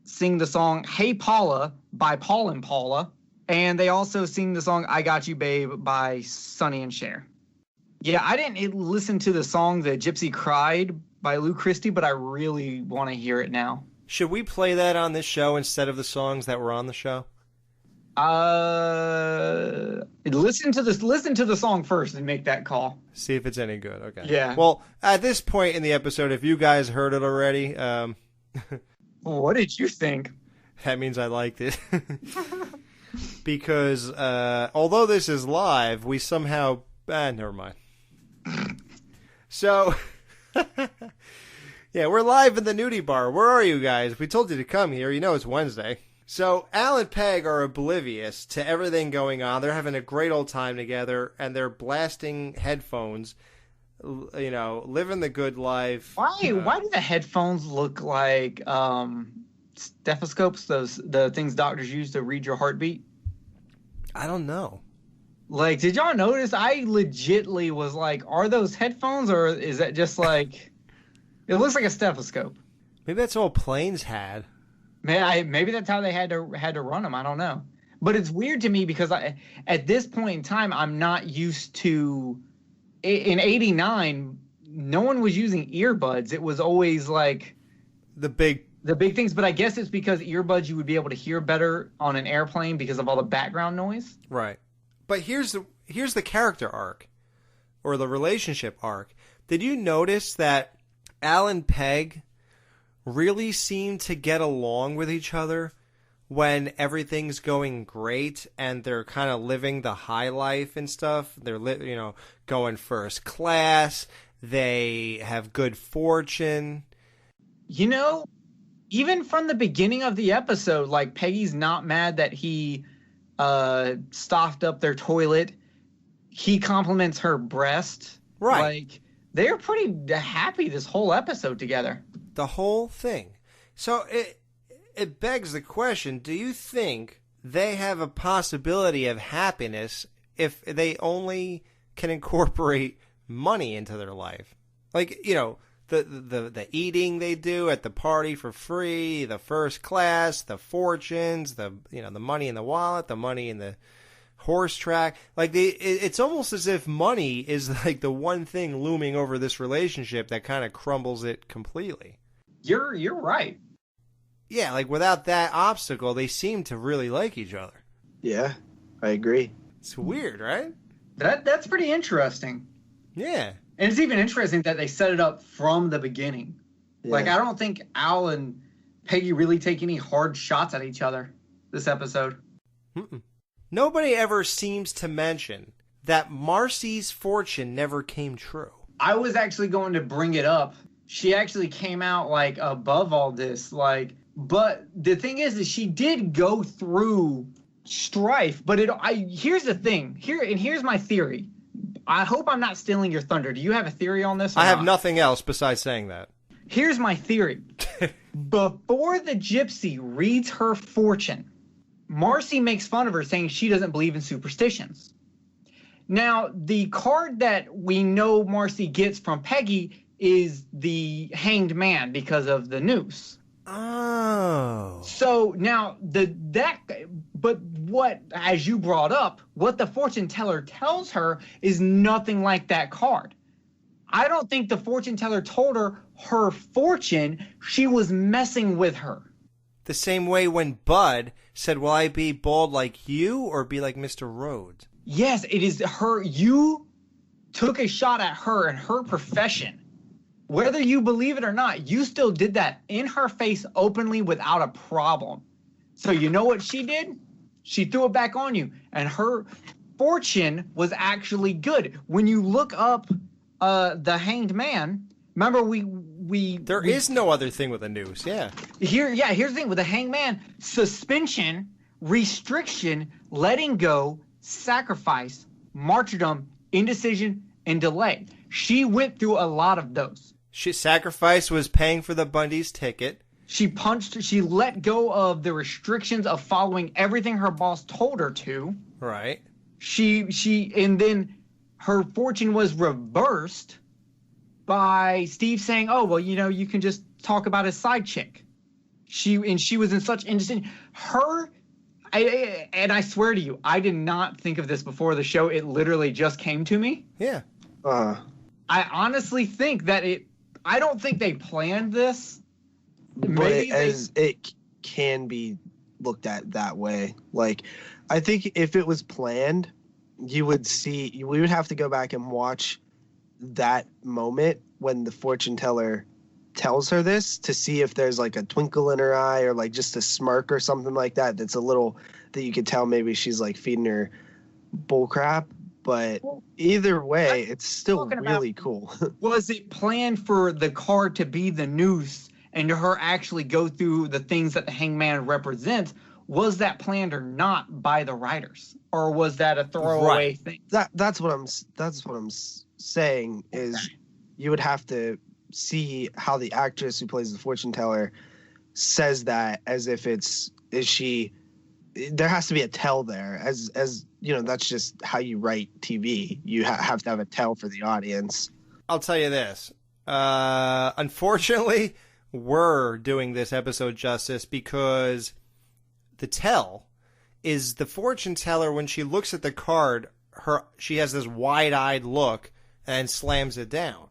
the song Hey Paula by Paul and Paula, and they also sing the song I Got You Babe by Sonny and Cher. Yeah, I didn't listen to the song The Gypsy Cried by Lou Christie, but I really want to hear it now. Should we play that on this show instead of the songs that were on the show? Listen to the song first and make that call. See if it's any good. Okay. Yeah. Well, at this point in the episode, if you guys heard it already, what did you think? That means I liked it. Because although this is live, we somehow... never mind. So, yeah, we're live in the nudie bar. Where are you guys? We told you to come here. You know it's Wednesday. So, Al and Peg are oblivious to everything going on. They're having a great old time together, and they're blasting headphones, you know, living the good life. Why do the headphones look like stethoscopes, the things doctors use to read your heartbeat? I don't know. Like, did y'all notice? I legitly was like, are those headphones, or is that just like... It looks like a stethoscope. Maybe that's all planes had. Maybe that's how they had to run them. I don't know. But it's weird to me because at this point in time, I'm not used to... In 89, no one was using earbuds. It was always like... The big things, but I guess it's because earbuds you would be able to hear better on an airplane because of all the background noise. Right. But here's the character arc, or the relationship arc. Did you notice that Al and Peg really seem to get along with each other when everything's going great and they're kind of living the high life and stuff? They're going first class. They have good fortune. You know, even from the beginning of the episode, like, Peggy's not mad that he stuffed up their toilet. He compliments her breast. Right. Like, they're pretty happy this whole episode together. The whole thing. So it begs the question, do you think they have a possibility of happiness if they only can incorporate money into their life? Like, you know, the eating they do at the party for free, the first class, the fortunes, the money in the wallet, the money in the horse track. Like, it's almost as if money is like the one thing looming over this relationship that kind of crumbles it completely. You're right. Yeah, like without that obstacle, they seem to really like each other. Yeah, I agree. It's weird, right? That's pretty interesting. Yeah. And it's even interesting that they set it up from the beginning. Like, I don't think Al and Peggy really take any hard shots at each other this episode. Mm-mm. Nobody ever seems to mention that Marcy's fortune never came true. I was actually going to bring it up. She actually came out, like, above all this, like, but the thing is she did go through strife, but here's the thing. Here's my theory. I hope I'm not stealing your thunder. Do you have a theory on this? I have nothing else besides saying that. Here's my theory. Before the gypsy reads her fortune, Marcy makes fun of her, saying she doesn't believe in superstitions. Now, the card that we know Marcy gets from Peggy is the hanged man because of the noose. Oh. So now but what, as you brought up, what the fortune teller tells her is nothing like that card. I don't think the fortune teller told her fortune. She was messing with her. The same way when Bud said, will I be bald like you or be like Mr. Rhodes? Yes, it is her. You took a shot at her and her profession. Whether you believe it or not, you still did that in her face openly without a problem. So you know what she did? She threw it back on you. And her fortune was actually good. When you look up the hanged man, remember there is no other thing with a noose, yeah. Here's the thing with the hanged man: suspension, restriction, letting go, sacrifice, martyrdom, indecision, and delay. She went through a lot of those. Sacrifice was paying for the Bundys' ticket. She let go of the restrictions of following everything her boss told her to. Right. And then her fortune was reversed by Steve saying, oh, well, you can just talk about his side chick. She was in such indecision. And I swear to you, I did not think of this before the show. It literally just came to me. Yeah. I honestly think that I don't think they planned this. But it can be looked at that way. Like, I think if it was planned, we would have to go back and watch that moment when the fortune teller tells her this to see if there's like a twinkle in her eye or like just a smirk or something like that. That's a little that you could tell maybe she's like feeding her bull crap. But either way, it's still really cool. Was it planned for the card to be the noose and her actually go through the things that the hangman represents? Was that planned or not by the writers, or was that a throwaway thing? That's what I'm saying is you would have to see how the actress who plays the fortune teller says that as if there has to be a tell there as that's just how you write TV. You have to have a tell for the audience. I'll tell you this. Unfortunately, we're doing this episode justice because the tell is the fortune teller. When she looks at the card, she has this wide-eyed look and slams it down.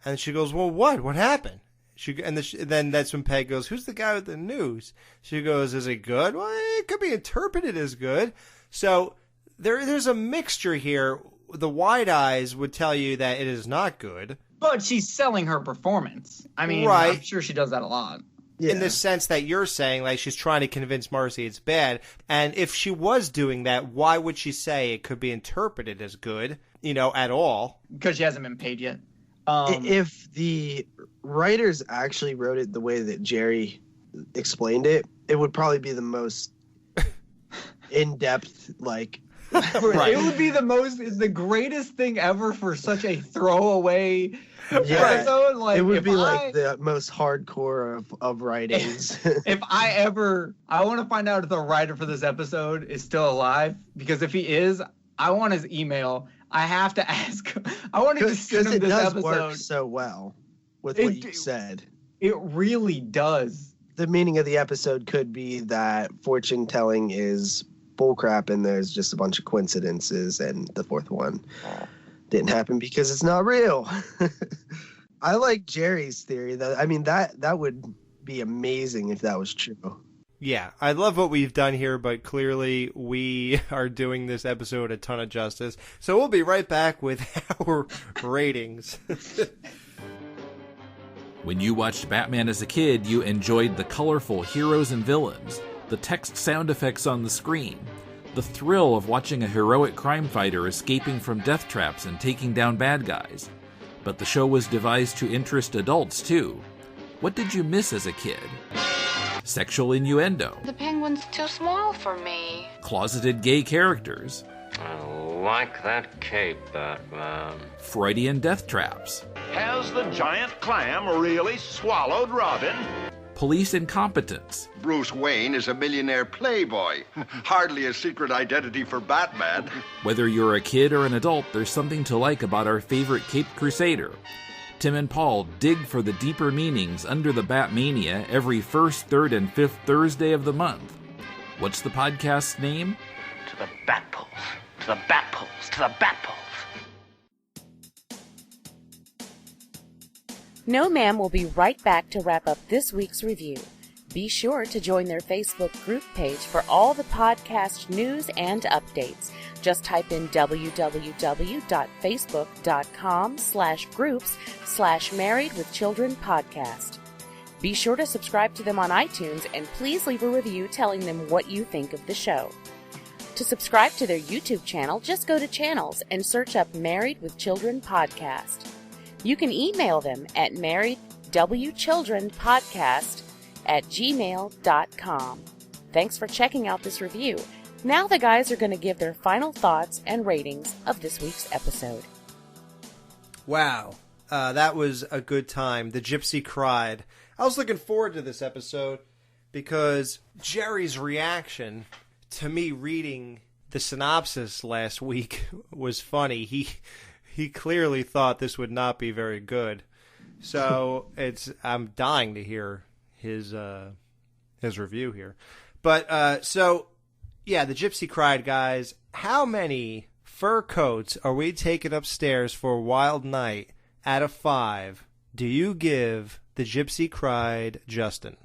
And she goes, well, what happened? Then that's when Peg goes, who's the guy with the news? She goes, is it good? Well, it could be interpreted as good. So there's a mixture here. The wide eyes would tell you that it is not good. But she's selling her performance. I mean, right. I'm sure she does that a lot. In the sense that you're saying, like, she's trying to convince Marcy it's bad. And if she was doing that, why would she say it could be interpreted as good, at all? Because she hasn't been paid yet. If the writers actually wrote it the way that Jerry explained it, it would probably be the most in-depth, like... Right. It would be the greatest thing ever for such a throwaway episode. Like, it would be like the most hardcore of writings. I want to find out if the writer for this episode is still alive, because if he is, I want his email. I have to ask. I want to just send him this episode. Because it does work so well with what you said. It really does. The meaning of the episode could be that fortune telling is bullcrap and there's just a bunch of coincidences, and the fourth one didn't happen because it's not real. I like Jerry's theory. That would be amazing if that was true. Yeah, I love what we've done here, but clearly we are doing this episode a ton of justice. So we'll be right back with our ratings. When you watched Batman as a kid, you enjoyed the colorful heroes and villains, the text sound effects on the screen, the thrill of watching a heroic crime fighter escaping from death traps and taking down bad guys. But the show was devised to interest adults, too. What did you miss as a kid? Sexual innuendo. The penguin's too small for me. Closeted gay characters. I like that cape, Batman. Freudian death traps. Has the giant clam really swallowed Robin? Police incompetence. Bruce Wayne is a millionaire playboy. Hardly a secret identity for Batman. Whether you're a kid or an adult, there's something to like about our favorite Caped Crusader. Tim and Paul dig for the deeper meanings under the Batmania every first, third, and fifth Thursday of the month. What's the podcast's name? To the Batpoles. To the Batpoles. To the Batpoles. No Ma'am will be right back to wrap up this week's review. Be sure to join their Facebook group page for all the podcast news and updates. Just type in www.facebook.com/groups/marriedwithchildrenpodcast. Be sure to subscribe to them on iTunes and please leave a review telling them what you think of the show. To subscribe to their YouTube channel, just go to channels and search up Married with Children Podcast. You can email them at marriedwchildrenpodcast@gmail.com. Thanks for checking out this review. Now the guys are going to give their final thoughts and ratings of this week's episode. Wow. That was a good time. The Gypsy cried. I was looking forward to this episode because Jerry's reaction to me reading the synopsis last week was funny. He clearly thought this would not be very good. So I'm dying to hear his review here. But so yeah, the Gypsy cried, guys. How many fur coats are we taking upstairs for a wild night out of 5 do you give the Gypsy cried, Justin?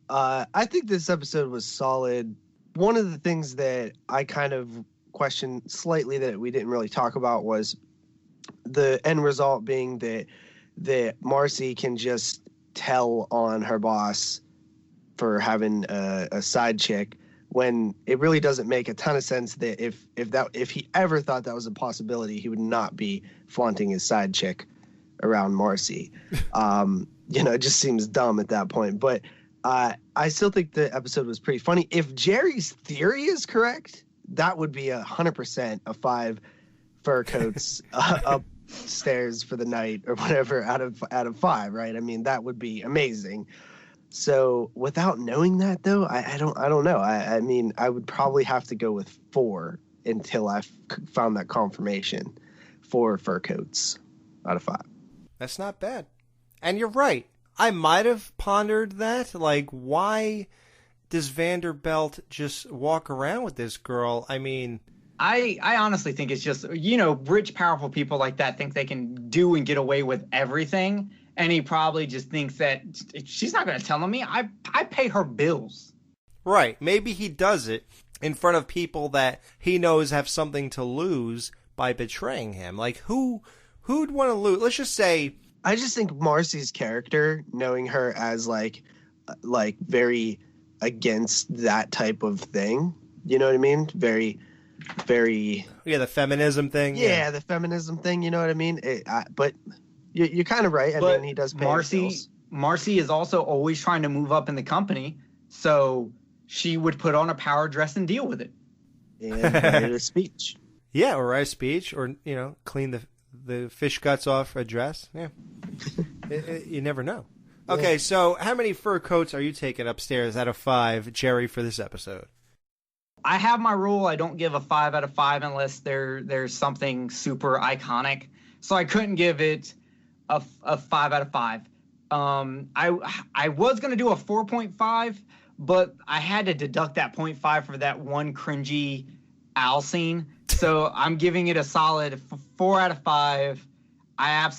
I think this episode was solid. One of the things that I kind of questioned slightly that we didn't really talk about was the end result being that Marcy can just tell on her boss for having a side chick when it really doesn't make a ton of sense that if he ever thought that was a possibility, he would not be flaunting his side chick around Marcy. It just seems dumb at that point. But I still think the episode was pretty funny. If Jerry's theory is correct, that would be 100% a 5 fur coats upstairs for the night or whatever out of 5, right? I mean, that would be amazing. So without knowing that, though, I don't know. I mean, I would probably have to go with 4 until I found that confirmation. 4 fur coats out of 5. That's not bad. And you're right. I might have pondered that. Like, why does Vanderbilt just walk around with this girl? I mean, I honestly think it's just, rich, powerful people like that think they can do and get away with everything. And he probably just thinks that she's not going to tell on me. I pay her bills. Right. Maybe he does it in front of people that he knows have something to lose by betraying him. Like, who'd want to lose? Let's just say. I just think Marcy's character, knowing her as like very against that type of thing, you know what I mean? Very, very. Yeah, the feminism thing. Yeah, the feminism thing. You know what I mean? But you're kind of right. I mean, he does pay Marcy is also always trying to move up in the company, so she would put on a power dress and deal with it. And write a speech. Yeah, or write a speech, or clean the fish guts off a dress. Yeah, you never know. Okay, so how many fur coats are you taking upstairs out of 5, Jerry, for this episode? I have my rule. I don't give a 5 out of 5 unless there's something super iconic. So I couldn't give it a 5 out of 5. I was going to do a 4.5, but I had to deduct that 0.5 for that one cringy owl scene. So I'm giving it a solid 4 out of 5. I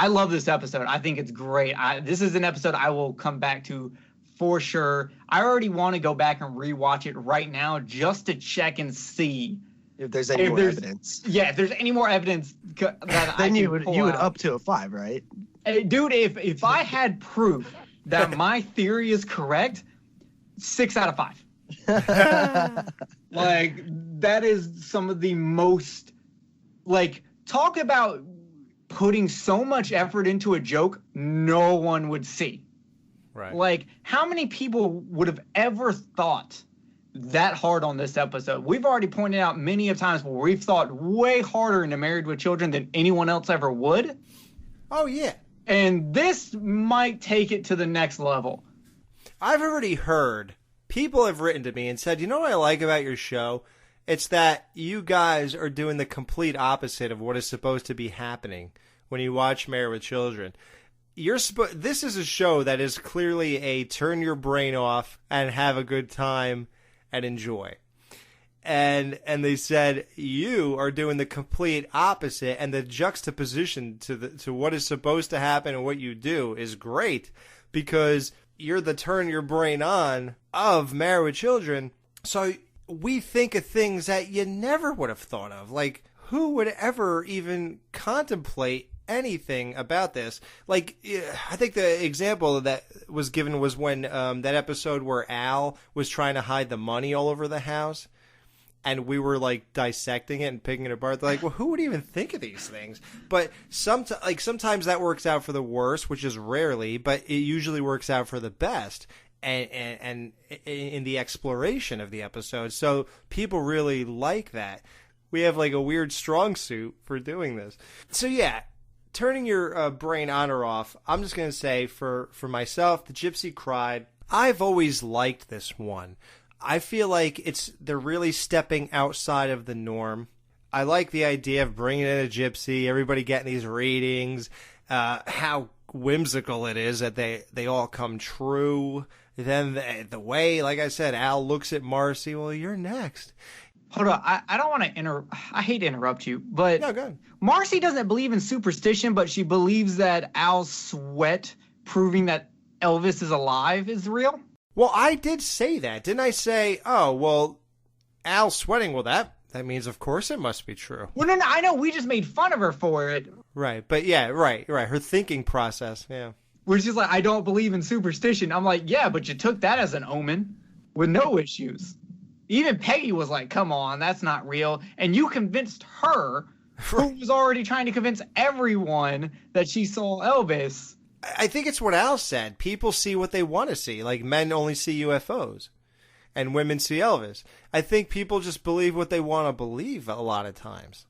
love this episode. I think it's great. This is an episode I will come back to for sure. I already want to go back and rewatch it right now just to check and see if there's any more evidence. Yeah, if there's any more evidence that then you would up to a 5, right? Hey, dude, if I had proof that my theory is correct, 6 out of 5. Like, that is some of the most, like, talk about putting so much effort into a joke no one would see. Right. Like, how many people would have ever thought that hard on this episode? We've already pointed out many of times where we've thought way harder into Married with Children than anyone else ever would. Oh, yeah. And this might take it to the next level. I've already heard people have written to me and said, you know what I like about your show? It's that you guys are doing the complete opposite of what is supposed to be happening when you watch Married with Children. This is a show that is clearly a turn your brain off and have a good time and enjoy. And they said you are doing the complete opposite, and the juxtaposition to what is supposed to happen and what you do is great, because you're the turn your brain on of Married with Children. So we think of things that you never would have thought of. Like, who would ever even contemplate anything about this? Like, I think the example that was given was when that episode where Al was trying to hide the money all over the house, and we were like dissecting it and picking it apart. They're like, well, who would even think of these things? But sometimes that works out for the worst, which is rarely, but it usually works out for the best. And in the exploration of the episode. So people really like that. We have like a weird strong suit for doing this. So yeah, turning your brain on or off, I'm just going to say for myself, the Gypsy cried. I've always liked this one. I feel like they're really stepping outside of the norm. I like the idea of bringing in a Gypsy, everybody getting these ratings, how whimsical it is that they all come true. Then the way, like I said, Al looks at Marcy, well, you're next. Hold on, I don't want to I hate to interrupt you, but no, go ahead. Marcy doesn't believe in superstition, but she believes that Al's sweat proving that Elvis is alive is real? Well, I did say that. Didn't I say, oh, well, Al's sweating, well, that means, of course, it must be true. Well, no, I know, we just made fun of her for it. Right, but yeah, right, her thinking process, yeah. Where she's like, I don't believe in superstition. I'm like, yeah, but you took that as an omen with no issues. Even Peggy was like, come on, that's not real. And you convinced her, who was already trying to convince everyone that she saw Elvis. I think it's what Al said. People see what they want to see. Like, men only see UFOs and women see Elvis. I think people just believe what they want to believe a lot of times.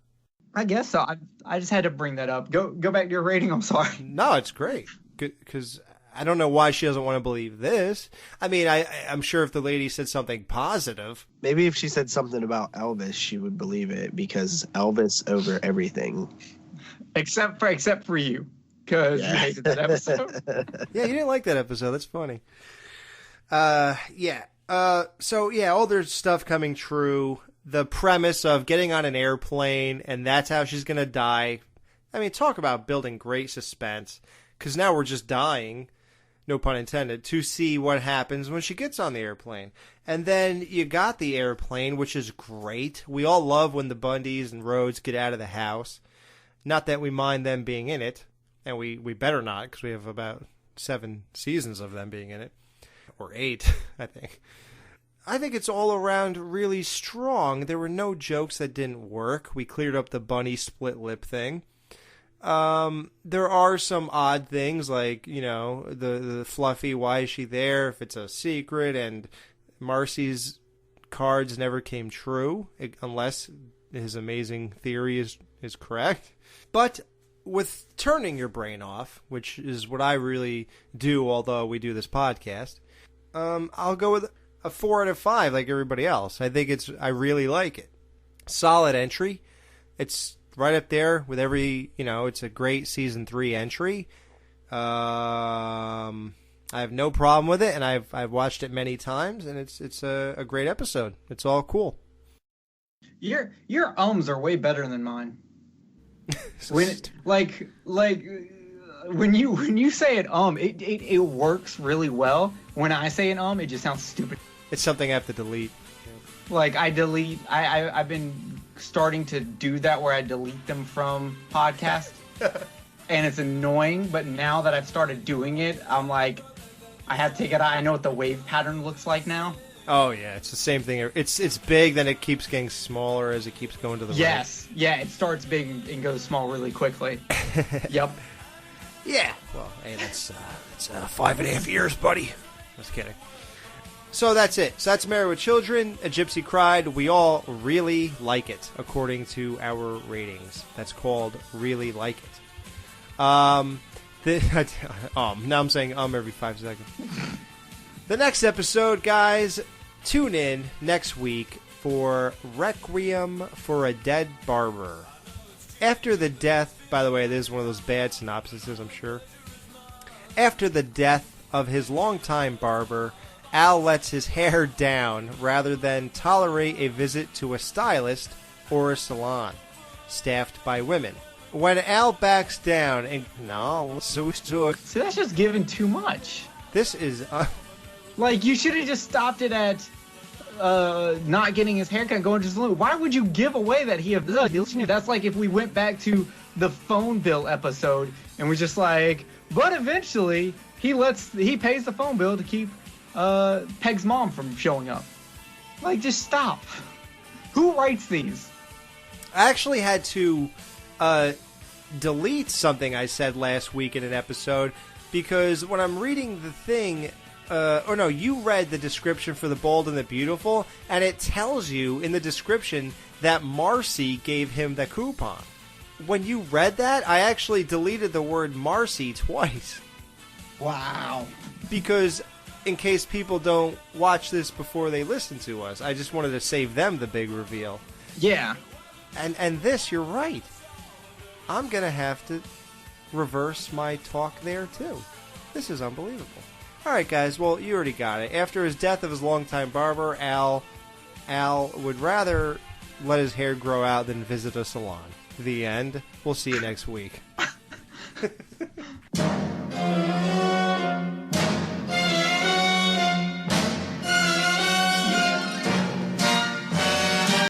I guess so. I just had to bring that up. Go back to your rating. I'm sorry. No, it's great. Because I don't know why she doesn't want to believe this. I mean, I'm sure if the lady said something positive. Maybe if she said something about Elvis, she would believe it, because Elvis over everything. Except for you, because you hated that episode. Yeah, you didn't like that episode. That's funny. Yeah. So, yeah, all their stuff coming true. The premise of getting on an airplane, and that's how she's going to die. I mean, talk about building great suspense. Because now we're just dying, no pun intended, to see what happens when she gets on the airplane. And then you got the airplane, which is great. We all love when the Bundys and Rhodes get out of the house. Not that we mind them being in it. And we better not, because we have about 7 seasons of them being in it. Or 8, I think. I think it's all around really strong. There were no jokes that didn't work. We cleared up the bunny split lip thing. There are some odd things, like, you know, the fluffy, why is she there if it's a secret, and Marcy's cards never came true, unless his amazing theory is correct. But with turning your brain off, which is what I really do, although we do this podcast, I'll go with a 4 out of 5 like everybody else. I really like it. Solid entry. It's right up there with it's a great season 3 entry. I have no problem with it, and I've watched it many times, and it's a great episode. It's all cool. Your ums are way better than mine. When you say it it works really well. When I say an it just sounds stupid. It's something I have to delete. Like I've been starting to do that where I delete them from podcasts. and it's annoying, but now that I've started doing it, I'm like, I have to take it out. I know what the wave pattern looks like now. Oh, yeah, it's the same thing. It's big, then it keeps getting smaller as it keeps going to the right. Yes, yeah, it starts big and goes small really quickly. Yep. Yeah. Well, hey, that's 5.5 years, buddy. Just kidding. So that's it. So that's Married with Children, A Gypsy Cried. We all really like it, according to our ratings. That's called Really Like It. Now I'm saying every 5 seconds. The next episode, guys, tune in next week for Requiem for a Dead Barber. After the death, by the way, this is one of those bad synopsises, I'm sure. After the death of his longtime barber, Al lets his hair down rather than tolerate a visit to a stylist or a salon staffed by women. When Al backs down and See, that's just giving too much. This is like, you should have just stopped it at not getting his haircut and going to the salon. Why would you give away that he has? That's like if we went back to the phone bill episode and we're just like, but eventually he pays the phone bill to keep Peg's mom from showing up. Like, just stop. Who writes these? I actually had to delete something I said last week in an episode because when I'm reading the thing, you read the description for The Bold and the Beautiful, and it tells you in the description that Marcy gave him the coupon. When you read that, I actually deleted the word Marcy twice. Wow. Because in case people don't watch this before they listen to us, I just wanted to save them the big reveal. Yeah. And this, you're right. I'm going to have to reverse my talk there, too. This is unbelievable. All right, guys. Well, you already got it. After his death of his longtime barber, Al would rather let his hair grow out than visit a salon. The end. We'll see you next week.